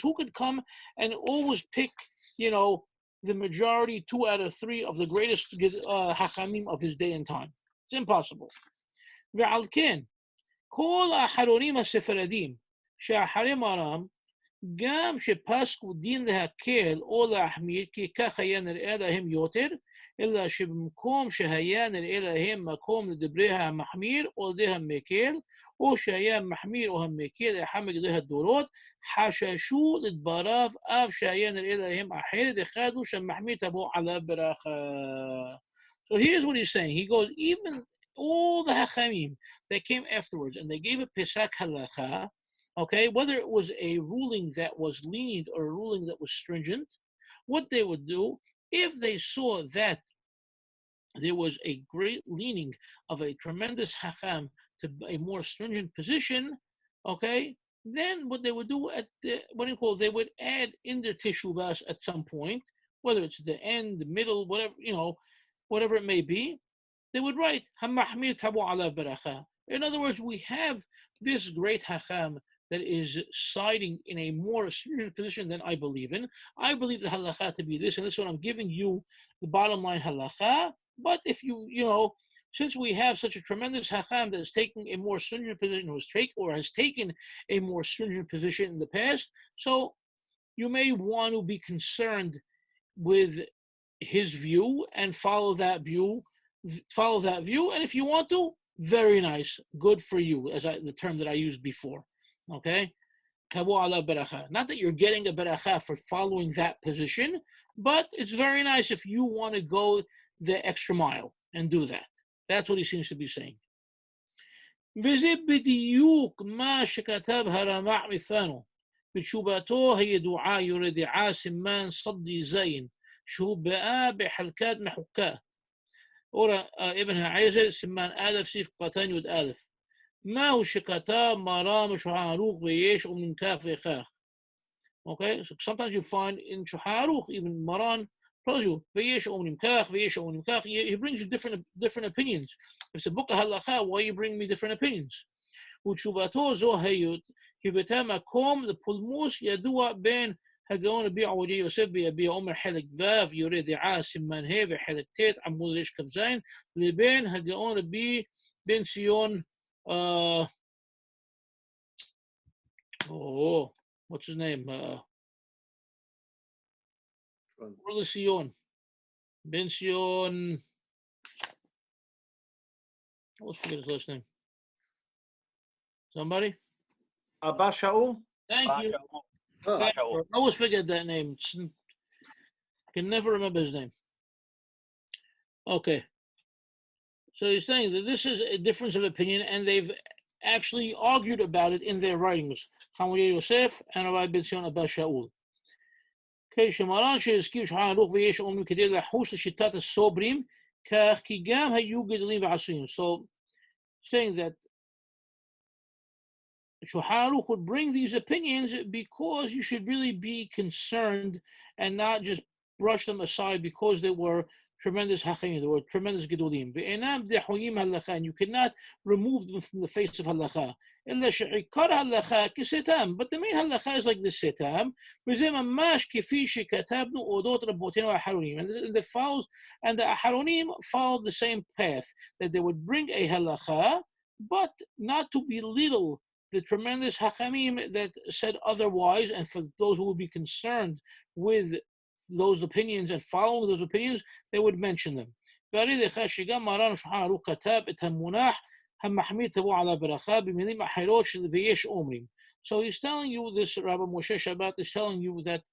who could come and always pick, the majority, 2 out of 3 of the greatest Hakamim of his day and time? It's impossible. ועל כן, כל האחרונים הספרדים שאחרי מרן, גם שפסקו דין להקל או להחמיר, כי כך היה נראה להם יותר, אלא שבמקום שהיה נראה להם מקום לדברי המחמיר או לדברי המקל, או שהיה המחמיר או המקל אחד מגדולי הדורות, חששו לדבריו אף שהיה נראה להם אחרת, החליטו שהמחמיר תבוא עליו ברכה. So here's what he's saying. He goes, even all the Hachamim that came afterwards, and they gave a Pesach Halacha, okay, whether it was a ruling that was lenient or a ruling that was stringent, what they would do, if they saw that there was a great leaning of a tremendous Hacham to a more stringent position, okay, then what they would do they would add in their Teshuvas at some point, whether it's the end, the middle, whatever it may be, they would write, המחמיר תבוא עליו ברכה. In other words, we have this great Hacham that is siding in a more stringent position than I believe in. I believe the halakha to be this, and this is what I'm giving you, the bottom line halakha. But if since we have such a tremendous Hacham that is taking a more stringent position, has taken a more stringent position in the past, so you may want to be concerned with his view and follow that view, and if you want to, very nice, good for you, the term that I used before. Okay, tavua ala beracha. Not that you're getting a beracha for following that position, but it's very nice if you want to go the extra mile and do that. That's what he seems to be saying. וזה בדיוק מה שכתב הרמ"ח מפנו בתשובתו הידועה יורה דעה סימן סדי זין שהוא בא בחלקת מחוקת. אורה אבן העזר סימן א' סעיף קטן י"א. מהו שכתב מרן בשולחן ערוך ויש אומרים כך וכך. Okay, so sometimes you find in Shulchan Aruch, even Maran tells you, ויש אומרים כך, ויש אומרים כך. He brings you different opinions. If it's a book of halakha, why you bring me different opinions? ותשובתו זו היוותה מקום לפולמוס ידוע בין הגאון רבי עובדיה יוסף ביביע עומר חלק ו' יורה דעה סימן ה' וחלק ט' עמוד ר' כ"ז לבין הגאון רבי בן ציון what's his name? Sion. Ben Sion. Let's forget his last name. Somebody? Abba Shaul? Thank you. I always forget that name. Can never remember his name. Okay. So he's saying that this is a difference of opinion, and they've actually argued about it in their writings. Chaim Yosef and Rabbi Ben Sion Abba Shaul. כשמרן שהזכיר שולחן ערוך ויש אומרים כדי לחוש לשיטת הסוברים, כך כי גם היו גדולים ועשויים. So, saying that Shulchan Aruch would bring these opinions because you should really be concerned and not just brush them aside because they were tremendous hachayim, they were tremendous gedolim. Ve'enam dehoyim halacha, and you cannot remove them from the face of halacha. Illa she'ikar halacha kisetam, but the main halacha is like the setam. V'zeh mamash kifi shekatabnu odot rabotenu aharonim, and the aharonim followed the same path, that they would bring a halacha, but not to belittle the tremendous hachamim that said otherwise, and for those who would be concerned with those opinions and following those opinions, they would mention them. So he's telling you this, Rabbi Moshe Shabbat is telling you that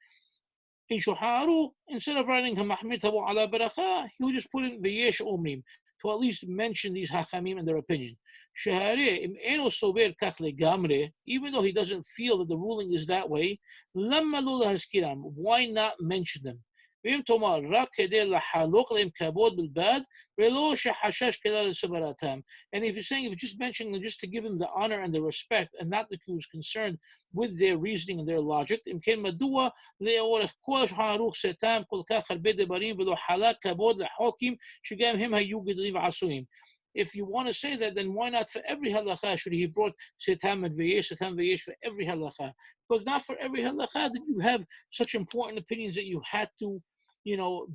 in Shulchan Aruch, instead of writing המחמיר תבוא עליו ברכה, he would just put in ויש אומרים, to at least mention these hachamim and their opinion. שהרי אם אינו סובר כך לגמרי, even though he doesn't feel that the ruling is that way, למה לא להזכירם? Why not mention them? ואם תאמר רק כדי לחלוק להם כבוד בלבד, ולא שחשש כלל לסברתם. And if you're saying, if you're just mentioning them just to give them the honor and the respect, and not that he was concerned with their reasoning and their logic, אם כן מדוע לאורך כל שולחן ערוך סתם כל כך הרבה דברים ולא חלק כבוד לחוקים שגם הם היו גדולים ועשויים. If you want to say that, then why not for every halacha should he brought setam and veyesh for every halacha? Because not for every halacha that you have such important opinions that you had to,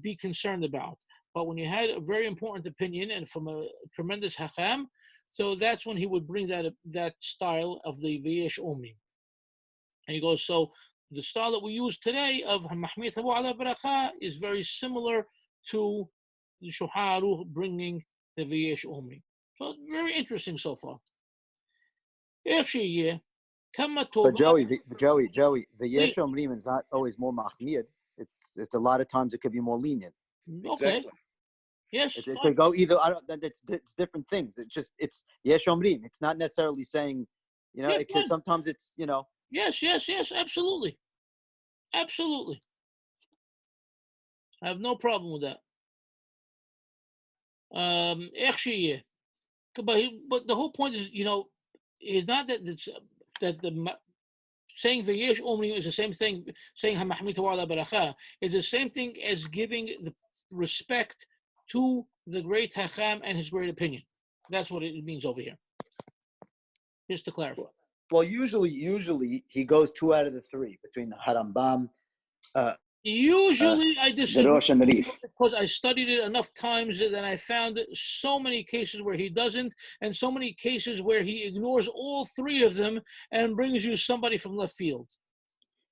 be concerned about. But when you had a very important opinion and from a tremendous hacham, so that's when he would bring that style of the veyesh omri. And he goes, so the style that we use today of mahmir tavou ala bracha is very similar to the Shulchan Aruch bringing the V'yesh Omri. So very interesting so far. But Joey, V'yesh Omrim is not always more mahmir. It's a lot of times it could be more lenient. Okay. Exactly. Yes. It could go either. It's different things. It's Yesh Omrim. It's not necessarily saying, because sometimes it's, Yes. Absolutely. Absolutely. I have no problem with that. But the whole point is, is not that the saying V'yesh Omri is the same thing saying HaMahmid Tawala Baracha. It's the same thing as giving the respect to the great Hacham and his great opinion. That's what it means over here. Just to clarify. Well, usually he goes 2 out of the 3 between the Harambam. Usually I disagree the because I studied it enough times that I found so many cases where he doesn't, and so many cases where he ignores all 3 of them and brings you somebody from left field.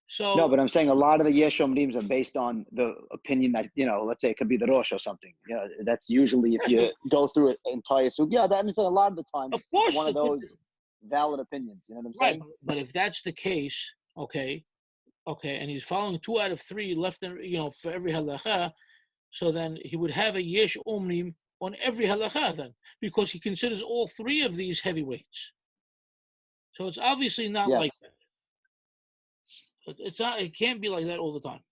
So no, but I'm saying a lot of the Yesh Omrims are based on the opinion that, let's say it could be the Rosh or something. That's usually if you go through an entire sugya. That means a lot of the time of course, one of those valid opinions. You know what I'm saying? But if that's the case, okay, and he's following 2 out of 3 left, and for every halacha, so then he would have a yesh omrim on every halacha then, because he considers all 3 of these heavyweights. So it's obviously not like that. It's not. It can't be like that all the time.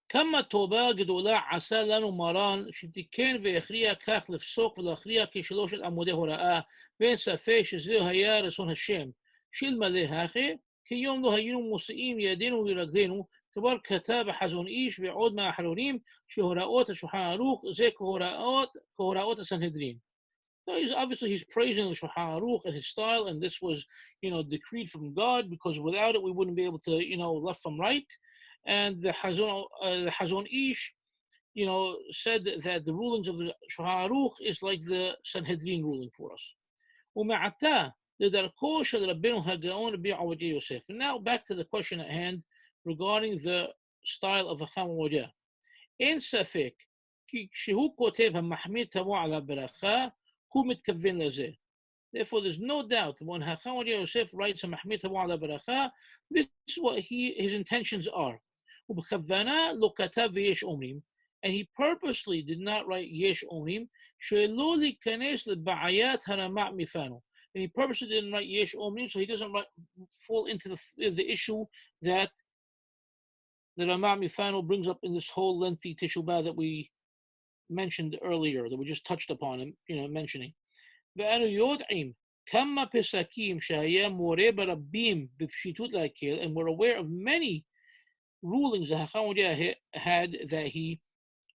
כמה טובה גדולה עשה לנו מרן שתיקן והכריע כך לפסוק ולהכריע כ3 עמודי הוראה, ואין ספק שזה היה רצון השם. שאלמלא הכי, כיום לא היינו מוציאים ידינו ורגלינו, כבר כתב החזון איש ועוד מהאחרונים שהוראות השולחן ערוך זה כהוראות הסנהדרין. So he's praising the Shulchan Aruch and his style, and this was, decreed from God, because without it we wouldn't be able to, left from right. And the Hazon Ish, said that the rulings of the Shulchan Aruch is like the Sanhedrin ruling for us. ומעתה לדרכו של רבנו הגאון רבי עובדיה יוסף. And now back to the question at hand regarding the style of Chacham Ovadia. אין ספק כי כשהוא כותב המחמיר תבוא עליו ברכה, הוא מתכוון לזה. Therefore, there's no doubt when Chacham Ovadia Yosef writes המחמיר תבוא עליו ברכה, this is what his intentions are. ובכוונה לא כתב ויש אומרים, and he purposely did not write yesh omrim, שלא להיכנס לבעיית הרמה מפנו. And he purposely didn't write yesh omrim, so he doesn't fall into the issue that the Ramah Mifano brings up in this whole lengthy teshubah that we mentioned earlier, that we just touched upon him, mentioning. ואנו יודעים כמה פסקים שהיה מורה ברבים בפשיטות להקל, and we're aware of many rulings that Chacham Ovadia had that he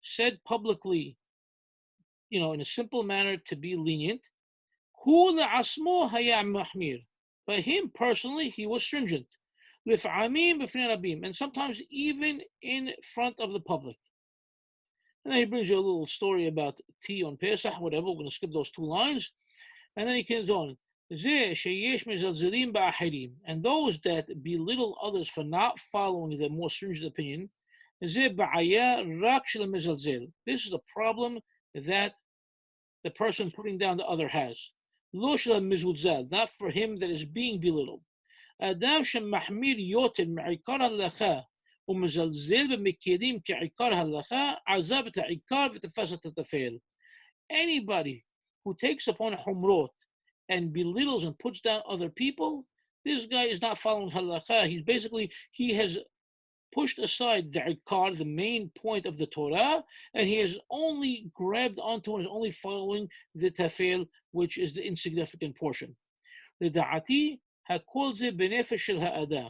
said publicly, in a simple manner to be lenient. Hu le'asmo haya mahmir. By him personally, he was stringent. Lif'amim b'fnei rabim, and sometimes even in front of the public. And then he brings you a little story about tea on Pesach, whatever. We're going to skip those 2 lines. And then he continues on. And those that belittle others for not following the more stringent opinion, this is the problem that the person putting down the other has. Not for him that is being belittled. Anybody who takes upon humrot and belittles and puts down other people, this guy is not following halakha. He has pushed aside the ikar, the main point of the Torah, and he has only grabbed onto and is only following the tafel, which is the insignificant portion. לדעתי, הכל זה בנפש של האדם.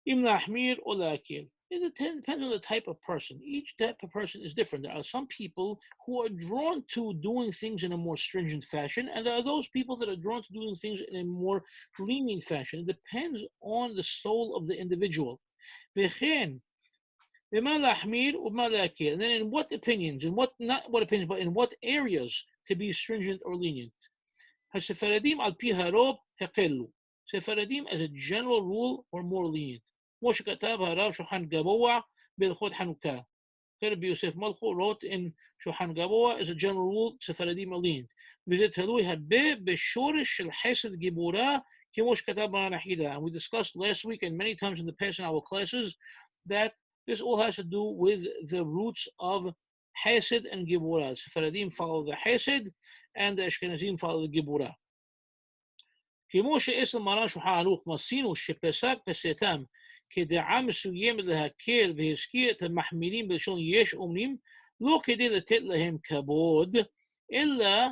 אם להחמיר או להקל. It depends on the type of person. Each type of person is different. There are some people who are drawn to doing things in a more stringent fashion, and there are those people that are drawn to doing things in a more lenient fashion. It depends on the soul of the individual. And then in what opinions, not what opinions, but in what areas to be stringent or lenient. Sephardim al pi harob hekelu. Sephardim as a general rule are more lenient. Moshe Katav Harav Shulchan Gaboa Belchot Hanukkah. Rabbi Yosef Malcho wrote in Shulchan Gaboa as a general rule, Sephardim are lenient. וזה תלוי הרבה בשורש של חסד גיבורה כמו שכתב ברן החידה. And we discussed last week and many times in the past in our classes that this all has to do with the roots of Hesed and Gibura. Sephardim follow the Hesed and the Ashkenazim follow the Gibura. כמו שעשר מרן שולחן ערוך מסינו שפסק פסקתם כדעה מסוימת להקל והזכיר את המחמירים בלשון יש אומרים לא כדי לתת להם כבוד אלא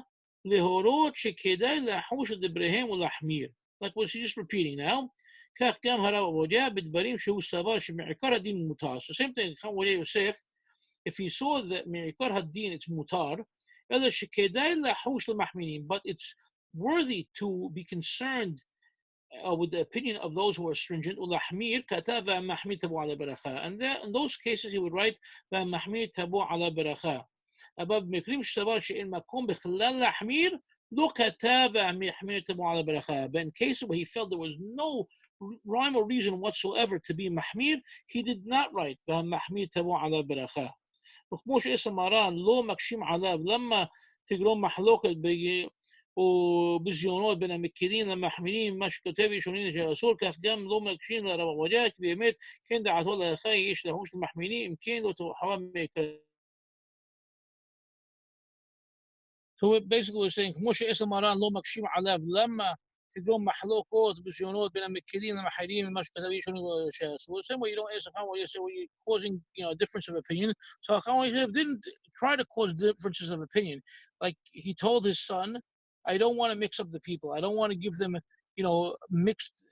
להורות שכדאי לחוש את דבריהם ולהחמיר. Like what he's just repeating now. כך גם הרב עובדיה בדברים שהוא סבר שמעיקר הדין מותר. So same thing, חכם עובדיה יוסף, if he saw that מעיקר הדין it's מותר, אלא שכדאי לחוש למחמירים, but it's worthy to be concerned with the opinion of those who are stringent. ולהחמיר כתב והמחמיר תבוא עליו ברכה. And in those cases he would write והמחמיר תבוא עליו ברכה. אבל במקרים שסבר שאין מקום בכלל להחמיר, לא כתב והמחמיר תבוא עליו ברכה. But in cases where he felt there was no rhyme or reason whatsoever to be mahmir, he did not write והמחמיר תבוא עליו ברכה. וכמו שעשר מרן לא מקשים עליו למה תגרום מחלוקת ובזיונות בין המכירים למחמירים, מה שכותב ראשונים שאסור, כך גם לא מקשים לרב עובדיה, כי באמת כן דעתו להלכה יש לחוש למחמירים, אם כן לא תורחבה מעיקר. So basically we're saying, כמו שעשר מרן לא מקשים עליו, למה תגרום מחלוקות ובזיונות בין המכירים למחמירים, מה שכתב ראשונים שאסור. Same way you don't ask how you say well, you're causing a difference of opinion. So how didn't try to cause differences of opinion. Like he told his son, I don't want to mix up the people. I don't want to give them, mixed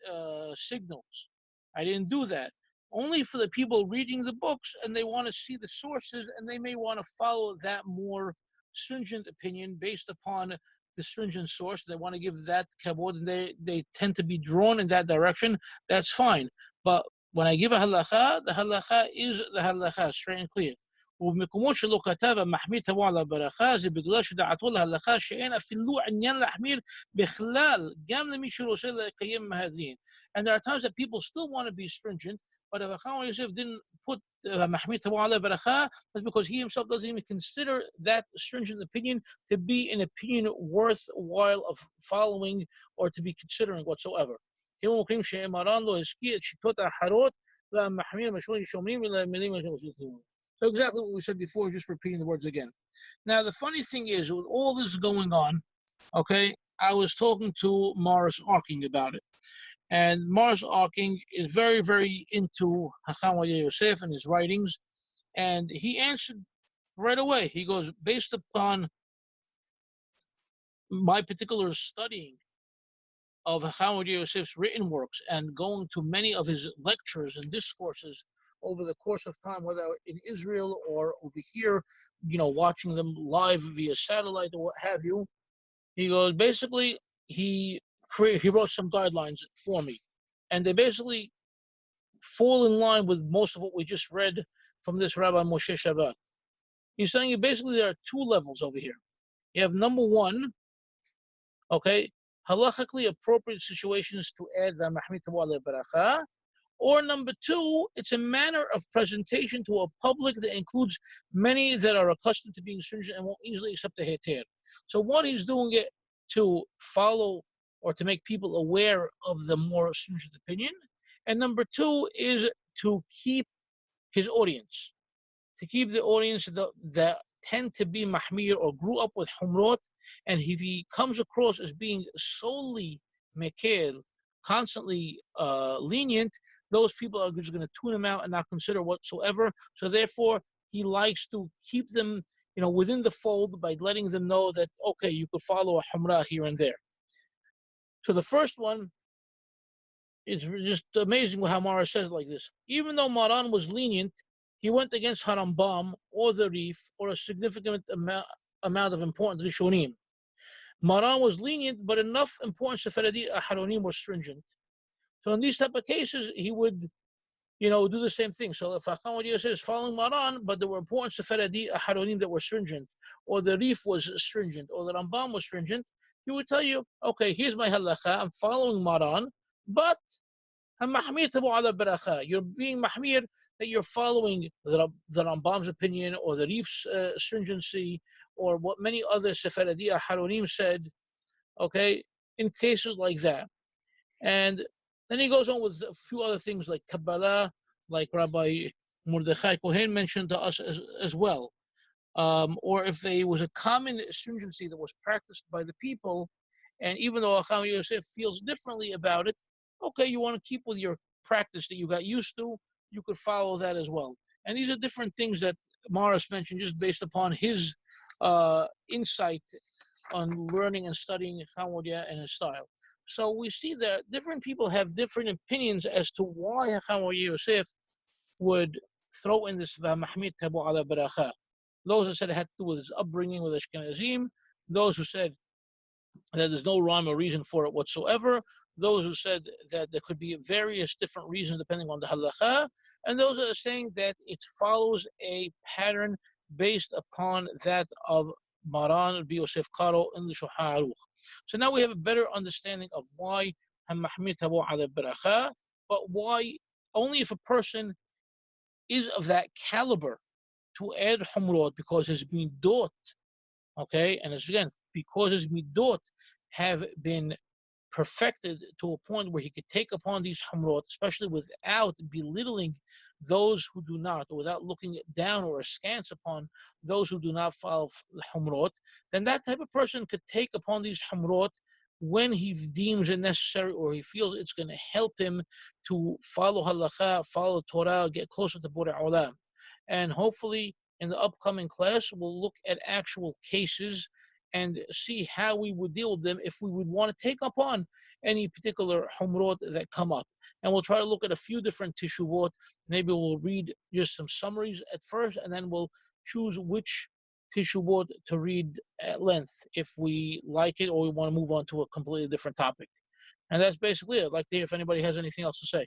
signals. I didn't do that. Only for the people reading the books and they want to see the sources and they may want to follow that more stringent opinion based upon the stringent source. They want to give that kabod and they tend to be drawn in that direction. That's fine. But when I give a halakha, the halakha is the halakha, straight and clear. ובמקומות שלא כתב המחמיר תבוא על הברכה זה בגלל שדעתו להלכה שאין אפילו עניין להחמיר בכלל גם למי שרוצה לקיים מהדרין. And there are times that people still want to be stringent, but if Chacham Yosef didn't put מחמיר תבוא על הברכה, that's because he himself doesn't even consider that stringent opinion to be an opinion worthwhile of following or to be considering whatsoever. כמו מקרים שמרן לא הזכיר את שיטות האחרות למחמיר משול שומרים ולמילים משול. So exactly what we said before, just repeating the words again. Now, the funny thing is, with all this going on, okay, I was talking to Morris Arking about it. And Morris Arking is very, very into Chacham Yosef and his writings. And he answered right away. He goes, based upon my particular studying of Chacham Yosef's written works and going to many of his lectures and discourses over the course of time, whether in Israel or over here, watching them live via satellite or what have you. He goes, basically, he wrote some guidelines for me. And they basically fall in line with most of what we just read from this Rabbi Moshe Shabbat. He's saying basically there are two levels over here. You have number one, Okay, halachically appropriate situations to add the mahmir tavua ala beracha. Or number two, it's a manner of presentation to a public that includes many that are accustomed to being stringent and won't easily accept the heter. So one, he's doing it to follow or to make people aware of the more stringent opinion. And number two is to keep his audience, to keep the audience that tend to be mahmir or grew up with humrot, and if he comes across as being solely mekel, constantly lenient, those people are just going to tune him out and not consider whatsoever. So therefore, he likes to keep them, within the fold by letting them know that, okay, you could follow a humrah here and there. So the first one, it's just amazing how Mara says it like this. Even though Maran was lenient, he went against Harambam or the Rif or a significant amount of important Rishonim. Maran was lenient, but enough important Sephardi Aharonim were stringent. So in these type of cases, he would, do the same thing. So if Hakam says following Maran, but there were important Sephardi Aharonim that were stringent, or the Rif was stringent, or the Rambam was stringent, he would tell you, okay, here's my halakha, I'm following Maran, but mahmir tavua ala beracha. You're being mahmir that you're following the Rambam's opinion or the Rif's stringency or what many other Sephardi Haronim said, okay, in cases like that. And then he goes on with a few other things like Kabbalah, like Rabbi Mordechai Kohen mentioned to us as well. Or if there was a common stringency that was practiced by the people, and even though Acham Yosef feels differently about it, okay, you want to keep with your practice that you got used to, you could follow that as well. And these are different things that Morris mentioned just based upon his insight on learning and studying Chamodia and his style. So we see that different people have different opinions as to why Acham Yosef would throw in this mahmir tavua ala beracha. Those who said it had to do with his upbringing with Ashkenazim, those who said that there's no rhyme or reason for it whatsoever, those who said that there could be various different reasons depending on the halakha, and those that are saying that it follows a pattern based upon that of Maran Rabbi Yosef Karo in the Shulchan Aruch. So now we have a better understanding of why mahmir tavua ala beracha, but why only if a person is of that caliber to add humrot because his midot, okay, and again, because his midot have been perfected to a point where he could take upon these humrot, especially without belittling those who do not, or without looking down or askance upon those who do not follow humrot, then that type of person could take upon these humrot when he deems it necessary or he feels it's going to help him to follow halakha, follow Torah, get closer to Borei Olam. And hopefully in the upcoming class, we'll look at actual cases and see how we would deal with them if we would want to take up on any particular humrot that come up. And we'll try to look at a few different teshuvot. Maybe we'll read just some summaries at first, and then we'll choose which teshuvot to read at length if we like it or we want to move on to a completely different topic. And that's basically it. I'd like to hear if anybody has anything else to say.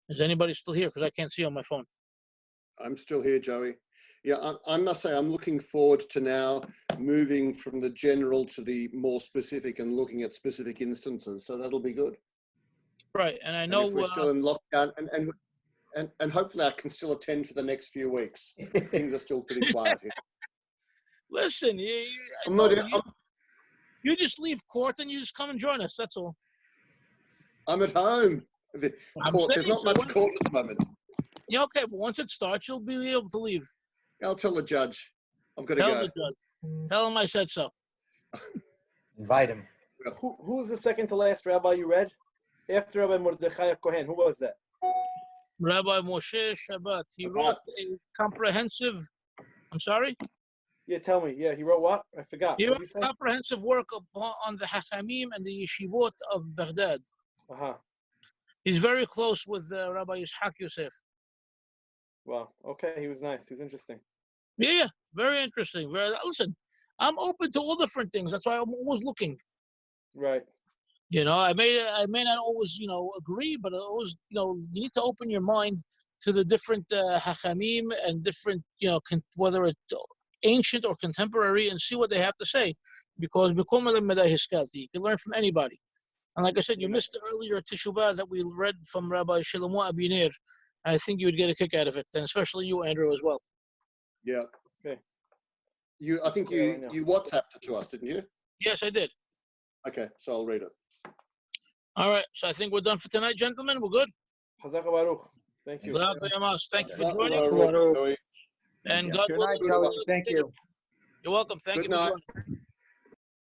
Is anybody still here? Because I can't see on my phone. I'm still here, Joey. Yeah, I must say I'm looking forward to now moving from the general to the more specific and looking at specific instances. So that'll be good. Right, and I know and if we're still in lockdown, and hopefully I can still attend for the next few weeks. Things are still pretty quiet here. Listen, you just leave court and you just come and join us. That's all. I'm at home. There's not much court at the moment. Yeah, okay, but once it starts, you'll be able to leave. I'll tell the judge. I've got to go. Tell the judge. Tell him I said so. Invite him. Who's the second to last rabbi you read? After Rabbi Mordechai Kohen, who was that? Rabbi Moshe Shabbat. He wrote a comprehensive. I'm sorry? Yeah, tell me. Yeah, he wrote what? I forgot. He wrote a comprehensive work on the Hachamim and the Yeshivot of Baghdad. Uh-huh. He's very close with Rabbi Yishak Yosef. Wow. Okay, he was nice. He was interesting. Yeah, very interesting. Listen, I'm open to all different things. That's why I'm always looking. Right. I may not always, agree, but always, you need to open your mind to the different hachamim and different, whether it's ancient or contemporary, and see what they have to say. Because you can learn from anybody. And like I said, you missed the earlier Teshuvah that we read from Rabbi Shlomo Abinir. I think you would get a kick out of it, and especially you, Andrew, as well. Yeah. Okay. I think you WhatsApped it to us, didn't you? Yes, I did. Okay, so I'll read it. All right, so I think we're done for tonight, gentlemen. We're good. Chazak Baruch. Thank you. Thank you for joining. And God Good willing, night, Joey. Thank you. you're welcome. Thank Good you for night. joining.